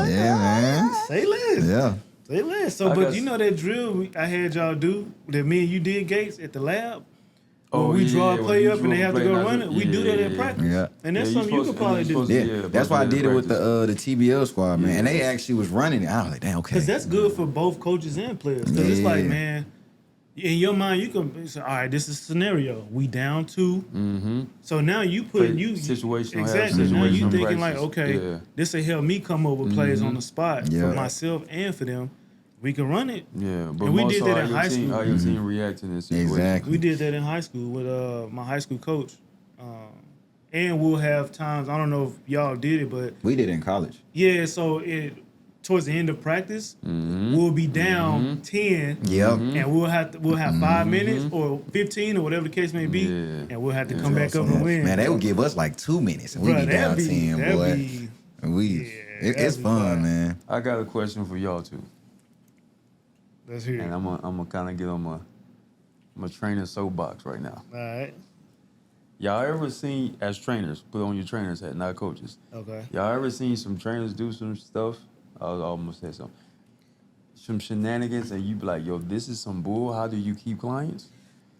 yeah, man. Say less. Yeah. Say less. So, but you know that drill I had y'all do that me and you did, Gates, at the lab. Oh, we draw yeah, a play when up and they have to go run it. We do that at yeah. practice. Yeah. And that's something you could probably do. Yeah, that's why I did it with the TBL squad, man. And they actually was running it. I was like, damn, okay. Because that's good for both coaches and players. Because it's like, man, in your mind, you can say, all right, this is a scenario. We down 2. Mm-hmm. So now you put situational. Exactly. Now you thinking practice. like, okay, this will help me come up with plays on the spot for myself and for them. We can run it. Yeah, but and we did that in high school. How your team react in this situation. Exactly. We did that in high school with my high school coach. And we'll have times, I don't know if y'all did it, but we did it in college. Yeah, so towards the end of practice, we'll be down 10. Yep. And we'll have 5 minutes or 15 or whatever the case may be. And we'll have to come back up and win. Man, they would give us like 2 minutes and we'd be down 10, boy. It's fun, man. I got a question for y'all too. Let's hear it. And I'm gonna kind of get on my trainer soapbox right now. All right. Y'all ever seen, as trainers, put on your trainers hat, not coaches. Okay. Y'all ever seen some trainers do some stuff? I almost said something. Some shenanigans, and you be like, yo, this is some bull. How do you keep clients?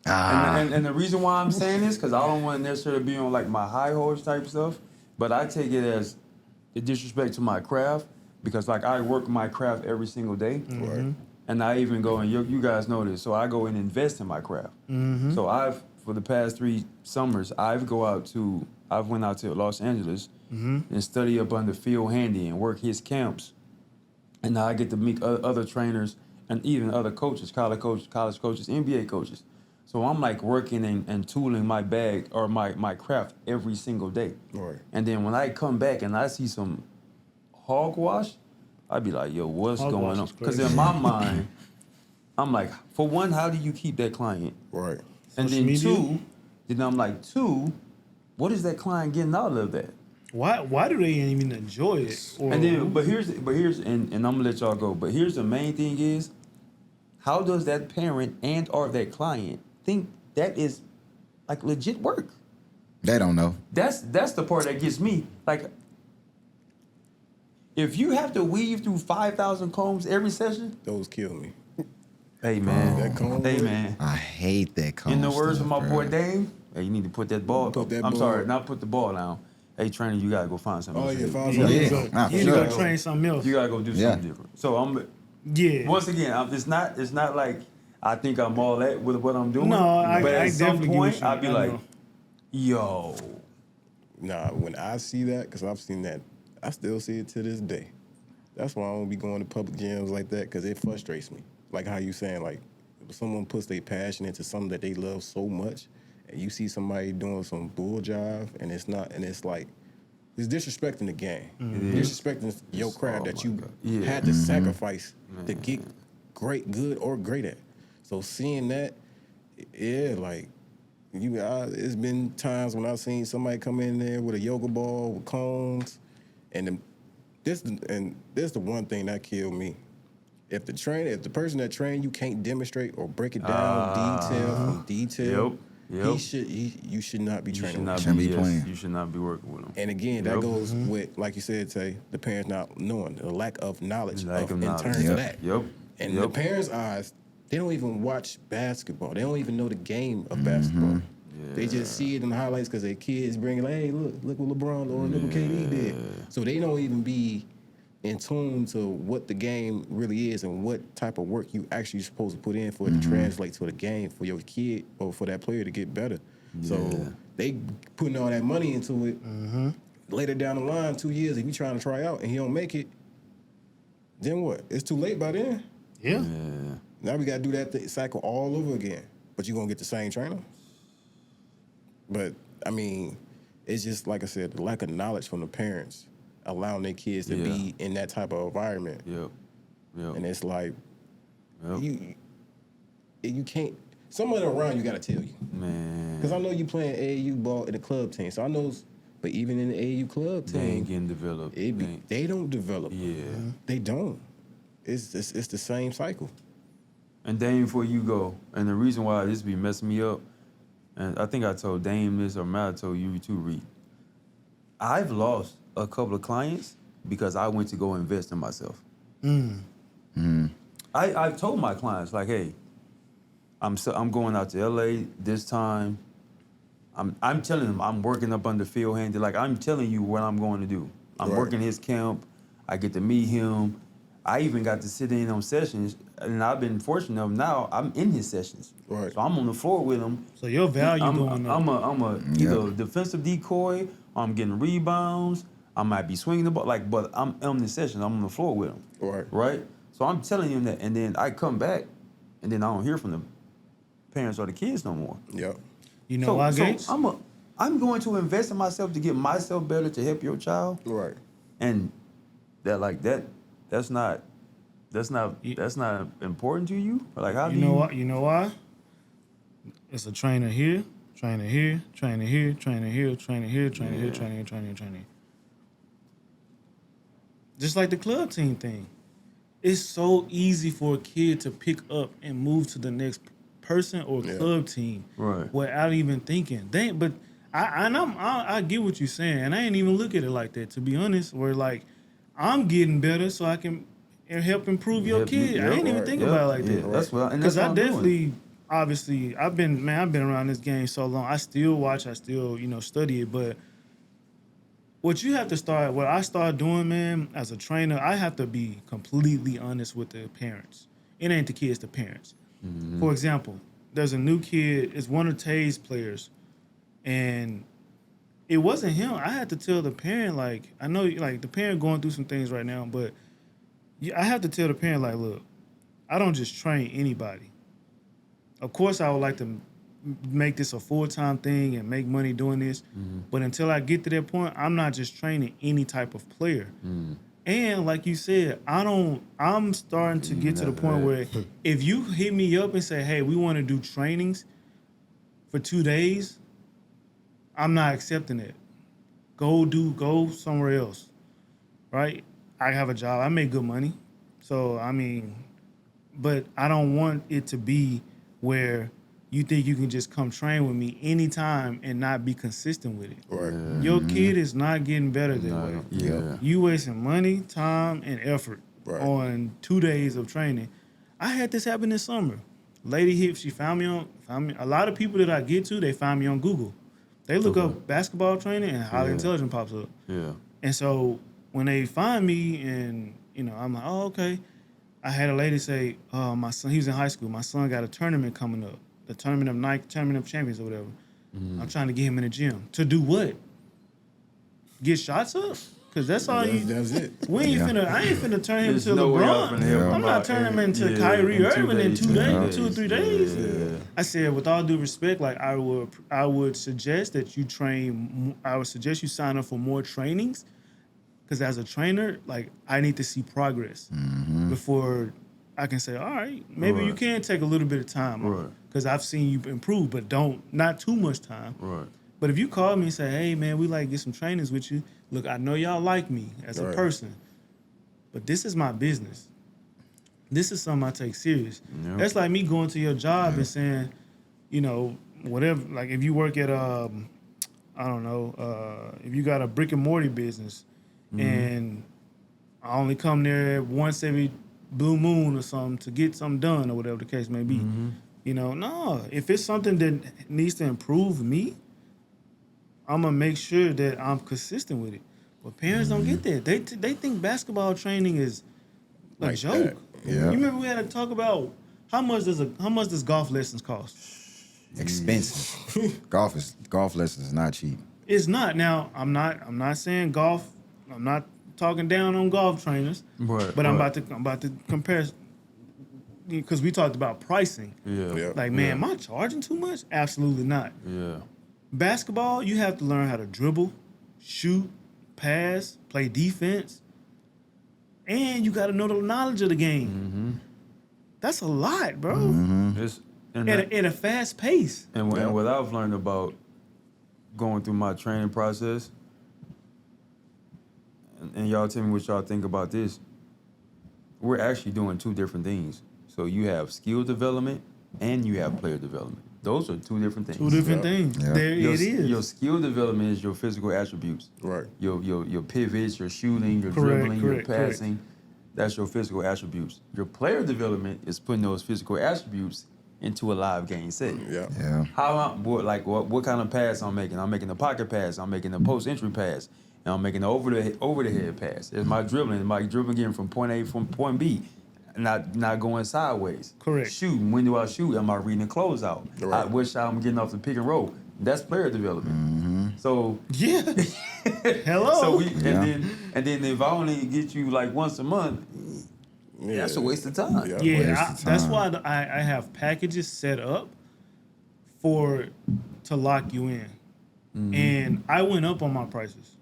And the reason why I'm saying this, because I don't want to necessarily be on like my high horse type stuff, but I take it as a disrespect to my craft, because like I work my craft every single day. Mm-hmm. And I even go, and you guys know this, so I go and invest in my craft. Mm-hmm. So for the past 3 summers, I've went out to Los Angeles and study up under Phil Handy and work his camps. And now I get to meet other trainers and even other coaches, college coaches, NBA coaches. So I'm like working and tooling my bag or my craft every single day. Right. And then when I come back and I see some hogwash, I'd be like, yo, what's going on? Because in my mind, I'm like, for one, how do you keep that client? Right. And then two, what is that client getting out of that? Why do they even enjoy it? And then, but here's, and I'm gonna let y'all go. But here's the main thing is, how does that parent and or that client think that is like legit work? They don't know. That's the part that gets me. Like, if you have to weave through 5,000 combs every session, those kill me. Hey man, that comb man, I hate that comb. In the words of my boy Dave, hey, you need to put that ball. Sorry, not put the ball down. Hey, trainer, you gotta go find something. Oh else. Yeah, find something. You need to go train something else. You gotta go do something different. So once again, it's not like I think I'm all that with what I'm doing. No, but I at some definitely point I'd be like, yo. Nah, when I see that, because I've seen that, I still see it to this day. That's why I don't be going to public gyms like that, because it frustrates me. Like how you saying, like, if someone puts their passion into something that they love so much, and you see somebody doing some bull jive, and it's like, it's disrespecting the game. Mm-hmm. Disrespecting your craft that you had to sacrifice to get good or great at. So seeing that, like, it's been times when I've seen somebody come in there with a yoga ball with cones, and this is the one thing that killed me. If the person that trained you can't demonstrate or break it down detail from detail, Yep. You should not be You training should with not him. Shouldn't be yes, playing. You should not be working with them. And again, that goes with, like you said, Tay, the parents not knowing, the lack of knowledge in terms of that. Yep. And the parents' eyes, they don't even watch basketball. They don't even know the game of basketball. Yeah. They just see it in the highlights because their kids bring it, like, hey, look what LeBron or look what KD did. So they don't even be in tune to what the game really is and what type of work you actually supposed to put in for it to translate to the game for your kid or for that player to get better. So they putting all that money into it. Later down the line, 2 years, if you trying to try out and he don't make it, then what? It's too late by then. Yeah. Now we got to do that cycle all over again. But you're going to get the same trainer? But, I mean, it's just, like I said, the lack of knowledge from the parents allowing their kids to be in that type of environment. Yep. And it's like, you can't, somebody around you got to tell you. Man. Because I know you playing AAU ball in the club team. So I know, but even in the AAU club team, They ain't getting developed. they don't develop. Yeah. They don't. It's the same cycle. And Dame, before you go, and the reason why this be messing me up, and I think I told Dame this, or Matt told you too, Reed. I've lost a couple of clients because I went to go invest in myself. I've told my clients, like, hey, I'm going out to LA this time. I'm telling them I'm working up under Phil Handy. Like, I'm telling you what I'm going to do. I'm working his camp. I get to meet him. I even got to sit in on sessions, and I've been fortunate enough now I'm in his sessions. Right. So I'm on the floor with him. So your value going up. I'm a either defensive decoy, I'm getting rebounds, I might be swinging the ball, but I'm on the session, I'm on the floor with him. Right? So I'm telling him that, and then I come back, and then I don't hear from the parents or the kids no more. Yep. You know why, Gates? So I'm going to invest in myself to get myself better to help your child. Right. And that's not important to you? Like, how do you know what? You know why? It's a trainer here, trainer here, trainer here, trainer here, trainer here, trainer here, trainer here, trainer here, trainer here. Just like the club team thing. It's so easy for a kid to pick up and move to the next person or club team without even thinking. I get what you're saying, and I ain't even look at it like that, to be honest, where like I'm getting better so I can help improve your kid. I ain't even think about it like that. That's what, and because that's I definitely, obviously, I've been around this game so long. I still watch, I still, study it. But what I start doing, man, as a trainer, I have to be completely honest with the parents. It ain't the kids, the parents. For example, there's a new kid, it's one of Tay's players, and it wasn't him. I had to tell the parent, like, I know, like, the parent going through some things right now, but I have to tell the parent, like, look, I don't just train anybody. Of course, I would like to make this a full-time thing and make money doing this, but until I get to that point, I'm not just training any type of player. And like you said, I'm starting to get to the point where if you hit me up and say, hey, we want to do trainings for 2 days, I'm not accepting it. Go somewhere else, right? I have a job. I make good money. So, I mean, but I don't want it to be where you think you can just come train with me anytime and not be consistent with it. Right. Your kid is not getting better that way. Yeah. You wasting money, time, and effort on 2 days of training. I had this happen this summer. Lady she found me. A lot of people that I get to, they find me on Google. They look up basketball training and highly intelligent pops up. Yeah. And so when they find me and, I'm like, oh, okay. I had a lady say, my son, he was in high school. My son got a tournament coming up. The tournament of champions or whatever. I'm trying to get him in the gym. To do what? Get shots up? Because that's all That's it. I ain't finna turn him There's into no way LeBron. I'm finna help I'm him not out turning him into in Kyrie 2 Irving in 2 days. 2 or 3 days. Yeah. I said, with all due respect, like I would suggest that you train. I would suggest you sign up for more trainings, because as a trainer, like I need to see progress before I can say, all right, maybe you can take a little bit of time, because I've seen you improve, but not too much time. Right. But if you call me and say, hey, man, we like to get some trainings with you. Look, I know y'all like me as a person, but this is my business. This is something I take serious. That's like me going to your job and saying, whatever, like if you work at I don't know, if you got a brick and mortar business, and I only come there once every blue moon or something to get something done or whatever the case may be. You know, no, if it's something that needs to improve me, I'm gonna make sure that I'm consistent with it. But parents don't get that. They think basketball training is a Like joke. that. Yeah. You remember we had to talk about how much does golf lessons cost? Expensive. golf lessons is not cheap. It's not. Now, I'm not saying golf. I'm not talking down on golf trainers. Right, But I'm right. about to compare, because we talked about pricing. Yeah. Yeah. Like, man, am I charging too much? Absolutely not. Yeah. Basketball, you have to learn how to dribble, shoot, pass, play defense, and you got to know the knowledge of the game. That's a lot, bro. It's, At a fast pace. and what I've learned about going through my training process, and y'all tell me what y'all think about this, we're actually doing two different things. So you have skill development and you have player development. Those are two different things. Two different things. Yeah. There it is. Your skill development is your physical attributes. Right. Your pivots, your shooting, your Correct, dribbling, correct, your passing. That's your physical attributes. Your player development is putting those physical attributes into a live game setting. Yeah. Yeah. What kind of pass I'm making? I'm making a pocket pass. I'm making a post entry pass. And I'm making an over the head pass. Is my dribbling? Am I dribbling getting from point A from point B? Not going sideways. Correct. Shooting. When do I shoot? Am I reading the closeout? Right. What shot I'm getting off the pick and roll? That's player development. So Yeah. Hello. so and then if I only get you like once a month, Yeah. that's a waste of time. Yeah. Yeah, Waste of that's time. why I have packages set up to lock you in. And I went up on my prices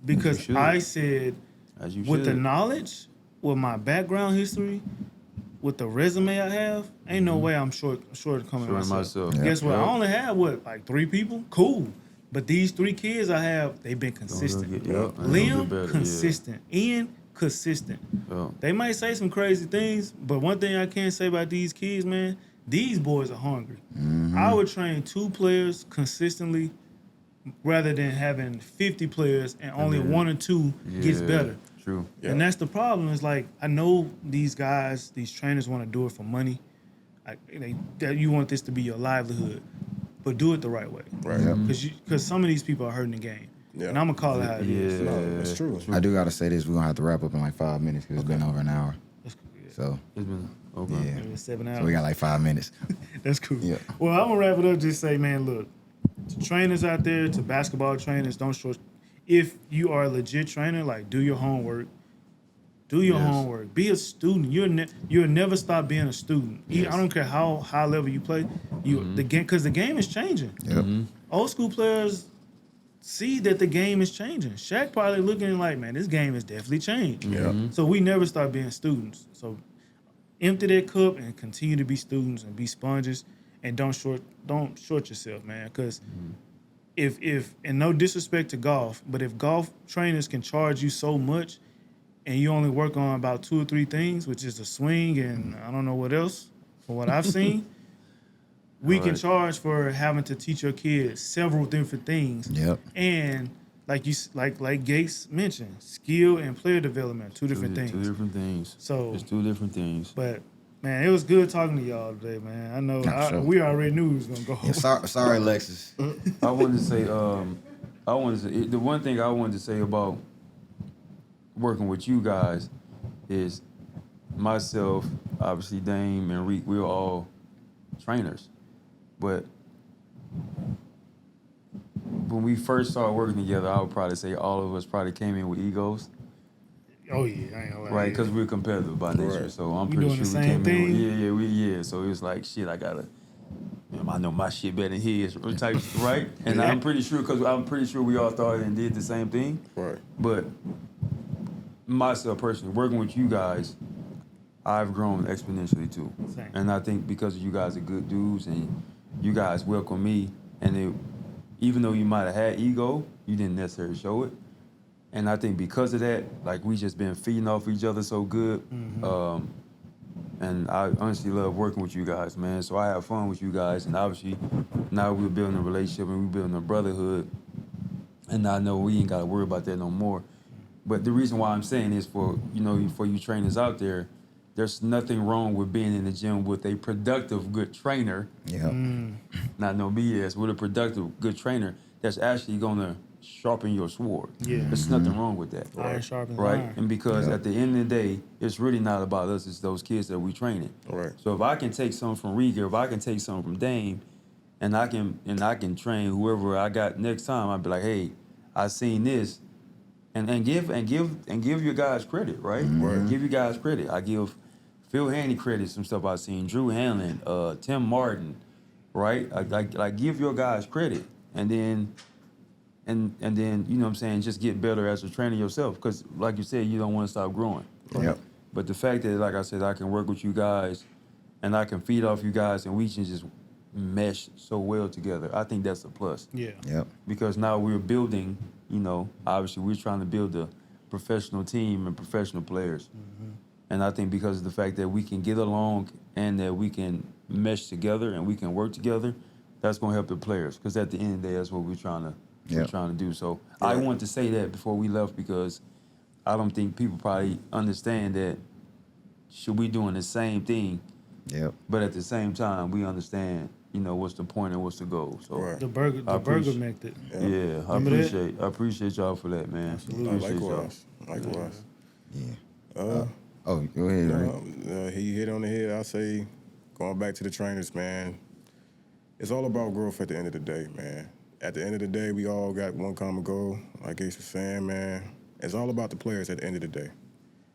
because should. I said, As you with the should. knowledge, with my background history, with the resume I have, ain't no way I'm shortcoming Shorting myself. myself. Yeah. Guess what? Yeah. I only have like 3 people. Cool. But these 3 kids I have, they've been consistent. Liam, consistent. Ian, consistent. Yeah. They might say some crazy things, but one thing I can say about these kids, man, these boys are hungry. I would train 2 players consistently rather than having 50 players and only 1 or 2 gets better. True. Yeah. And that's the problem. Is like, I know these guys, these trainers want to do it for money. That you want this to be your livelihood, but do it the right way. Right. Because some of these people are hurting the game. Yeah. And I'm gonna call it how it is. No, it's true. I do gotta say this. We're gonna have to wrap up in like 5 minutes because it's been over an hour. So It's been okay. yeah. Maybe 7 hours. So we got like 5 minutes. That's cool. Yeah. Well, I'm gonna wrap it up. Just say, man, look, to trainers out there, to basketball trainers, don't short. If you are a legit trainer, like, do your homework. Do your homework. Be a student. You'll never stop being a student. I don't care how high level you play. The game, because the game is changing. Yep. Old school players see that the game is changing. Shaq probably looking like, man, this game has definitely changed. Yeah. So we never stop being students. So empty that cup and continue to be students and be sponges, and don't short yourself, man. Because if and no disrespect to golf, but if golf trainers can charge you so much, and you only work on about 2 or 3 things, which is the swing and I don't know what else, from what I've seen, we can charge for having to teach your kids several different things. Yep. And like Gates mentioned, skill and player development, two different things. 2 different things. So- it's 2 different things. But man, it was good talking to y'all today, man. I know Sure. we already knew we was gonna go. Yeah, sorry, Alexis. I wanted to say, the one thing I wanted to say about working with you guys is myself, obviously Dame and Riq, we're all trainers. But when we first started working together, I would probably say all of us probably came in with egos, Oh yeah, I ain't gonna lie. right? Because we're competitive by nature. Right. So I'm We pretty doing sure the we same came thing? in. Yeah. So it was like, shit, I know my shit better than his, type, right? And I'm pretty sure we all started and did the same thing. Right. But myself personally, working with you guys, I've grown exponentially too. Same. And I think because you guys are good dudes and you guys welcome me, and even though you might have had ego, you didn't necessarily show it. And I think because of that, like, we just been feeding off each other so good. And I honestly love working with you guys, man. So I have fun with you guys. And obviously, now we're building a relationship and we're building a brotherhood. And I know we ain't got to worry about that no more. But the reason why I'm saying is for you trainers out there, there's nothing wrong with being in the gym with a productive, good trainer. Yeah. Not no BS, with a productive, good trainer that's actually going to sharpen your sword. Yeah. There's nothing wrong with that. Iron sharpens Right? iron. And because at the end of the day, it's really not about us, it's those kids that we training. Right. So if I can take something from Riq, if I can take something from Dame, and I can train whoever I got next time, I'd be like, hey, I seen this. And give your guys credit, right? Give you guys credit. I give Phil Haney credit, some stuff I've seen, Drew Hanlon, Tim Martin, right? I give your guys credit, and then you know what I'm saying, just get better as a trainer yourself, because like you said, you don't want to stop growing. Right? Yep. But the fact that, like I said, I can work with you guys, and I can feed off you guys, and we can just mesh so well together, I think that's a plus. Yeah. Yep. Because now we're building, obviously we're trying to build a professional team and professional players. And I think because of the fact that we can get along and that we can mesh together and we can work together, that's going to help the players. Because at the end of the day, that's what we're trying to do. So I want to say that before we left, because I don't think people probably understand that should we doing the same thing, but at the same time we understand, what's the point and what's the goal. So The burger method. yeah, I appreciate y'all for that, man. Absolutely. Likewise. Yeah. Go ahead, Riq. He hit on the head. I say, going back to the trainers, man, it's all about growth at the end of the day, man. At the end of the day, we all got one common goal. Like Gates was saying, man, it's all about the players at the end of the day.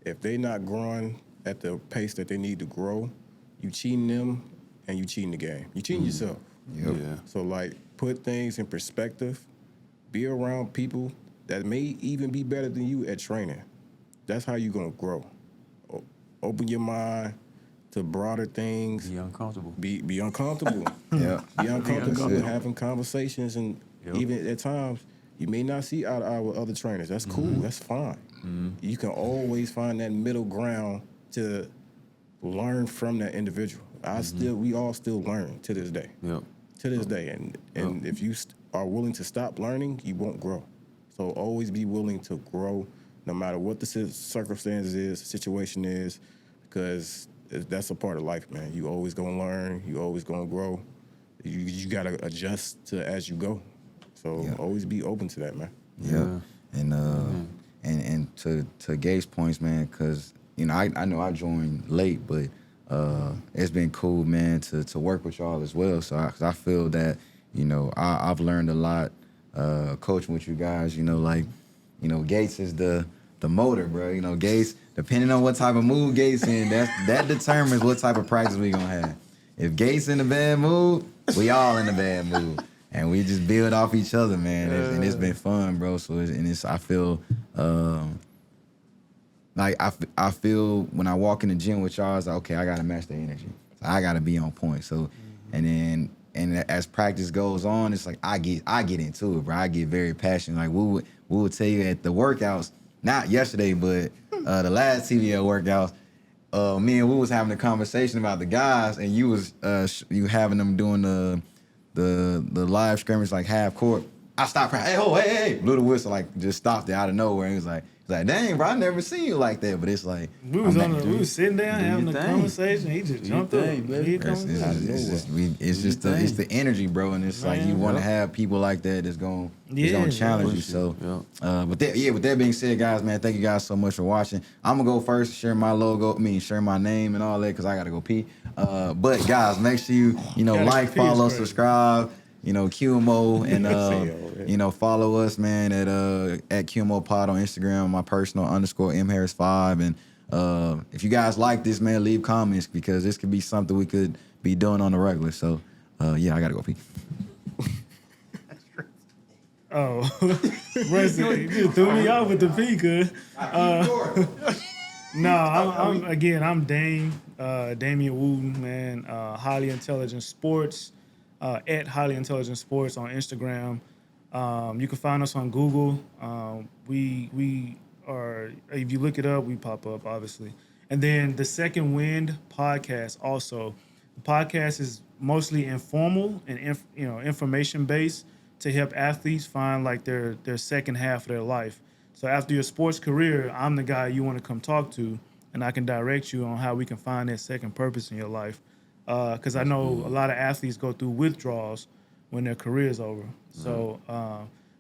If they not growing at the pace that they need to grow, you cheating them and you cheating the game. You cheating yourself. Yep. Yeah. So, like, put things in perspective. Be around people that may even be better than you at training. That's how you're going to grow. Open your mind to broader things. Be uncomfortable. Be uncomfortable. Yeah. Be uncomfortable Good. having conversations, and even at times you may not see eye to eye with other trainers. That's cool. That's fine. You can always find that middle ground to learn from that individual. We all still learn to this day. Yep. To this day, and if you are willing to stop learning, you won't grow. So always be willing to grow, no matter what the circumstances is, situation is, because that's a part of life, man. You always gonna learn. You always gonna grow. You gotta adjust to as you go. So always be open to that, man. Yeah. And to Gabe's points, man, because I know I joined late, but it's been cool, man, to work with y'all as well. So I feel that I've learned a lot coaching with you guys. Gates is the motor, bro. Gates, depending on what type of mood Gates in, that determines what type of practice we gonna have. If Gates in a bad mood, we all in a bad mood. And we just build off each other, man. And it's been fun, bro. So I feel like I feel when I walk in the gym with y'all, it's like, okay, I gotta match the energy. So I gotta be on point. So and as practice goes on, it's like I get into it, bro. I get very passionate. Like we would tell you at the workouts, not yesterday, but the last TVL workouts, me and we was having a conversation about the guys, and you was you having them doing the live scrimmage like half court. I stopped practicing. Hey, blew the whistle, like just stopped it out of nowhere. And he was like, dang, bro, I never seen you like that. But it's like we was sitting down having a conversation. He just jumped up. It's the energy, bro, and it's like you want to have people like that that's gonna challenge you. So, with that being said, guys, man, thank you guys so much for watching. I'm gonna go first, share my logo, share my name and all that, because I gotta go pee. But guys, make sure you like, follow, subscribe. QMO, and follow us, man, at QMO Pod on Instagram, my personal _mharris5. And if you guys like this, man, leave comments, because this could be something we could be doing on the regular. So I gotta go pee. Oh, you just threw me off with the pee, cuz. No, I'm Damian Wooten, man. Highly Intelligent Sports. At Highly Intelligent Sports on Instagram. You can find us on Google. We are, if you look it up, we pop up, obviously. And then the Second Wind podcast also. The podcast is mostly informal and information based to help athletes find like their second half of their life. So after your sports career, I'm the guy you want to come talk to, and I can direct you on how we can find that second purpose in your life. Because I know a lot of athletes go through withdrawals when their career is over. So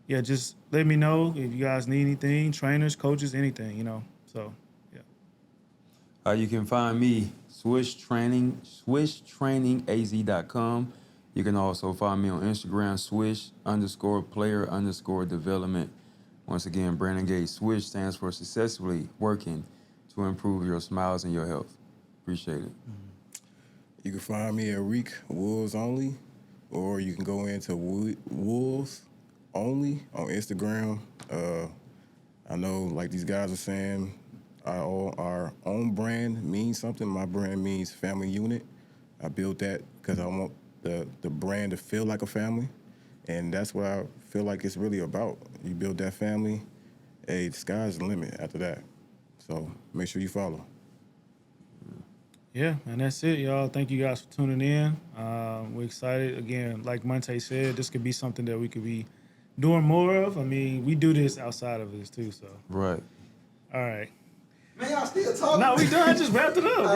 yeah, just let me know if you guys need anything, trainers, coaches, anything, So yeah. You can find me swishtrainingaz.com. You can also find me on Instagram, Swish_player_development. Once again, Brannon Gates. Swish stands for successfully working to improve your smiles and your health. Appreciate it. You can find me at Riq Wolves Only, or you can go into Wolves Only on Instagram. I know, like these guys are saying, our own brand means something. My brand means family unit. I built that because I want the brand to feel like a family, and that's what I feel like it's really about. You build that family, hey, the sky's the limit after that. So make sure you follow. Yeah, and that's it, y'all. Thank you guys for tuning in. We're excited. Again, like Montae said, this could be something that we could be doing more of. I mean, we do this outside of this too, so. Right. All right. Man, y'all still talking? No, we done. I just wrapped it up, bro.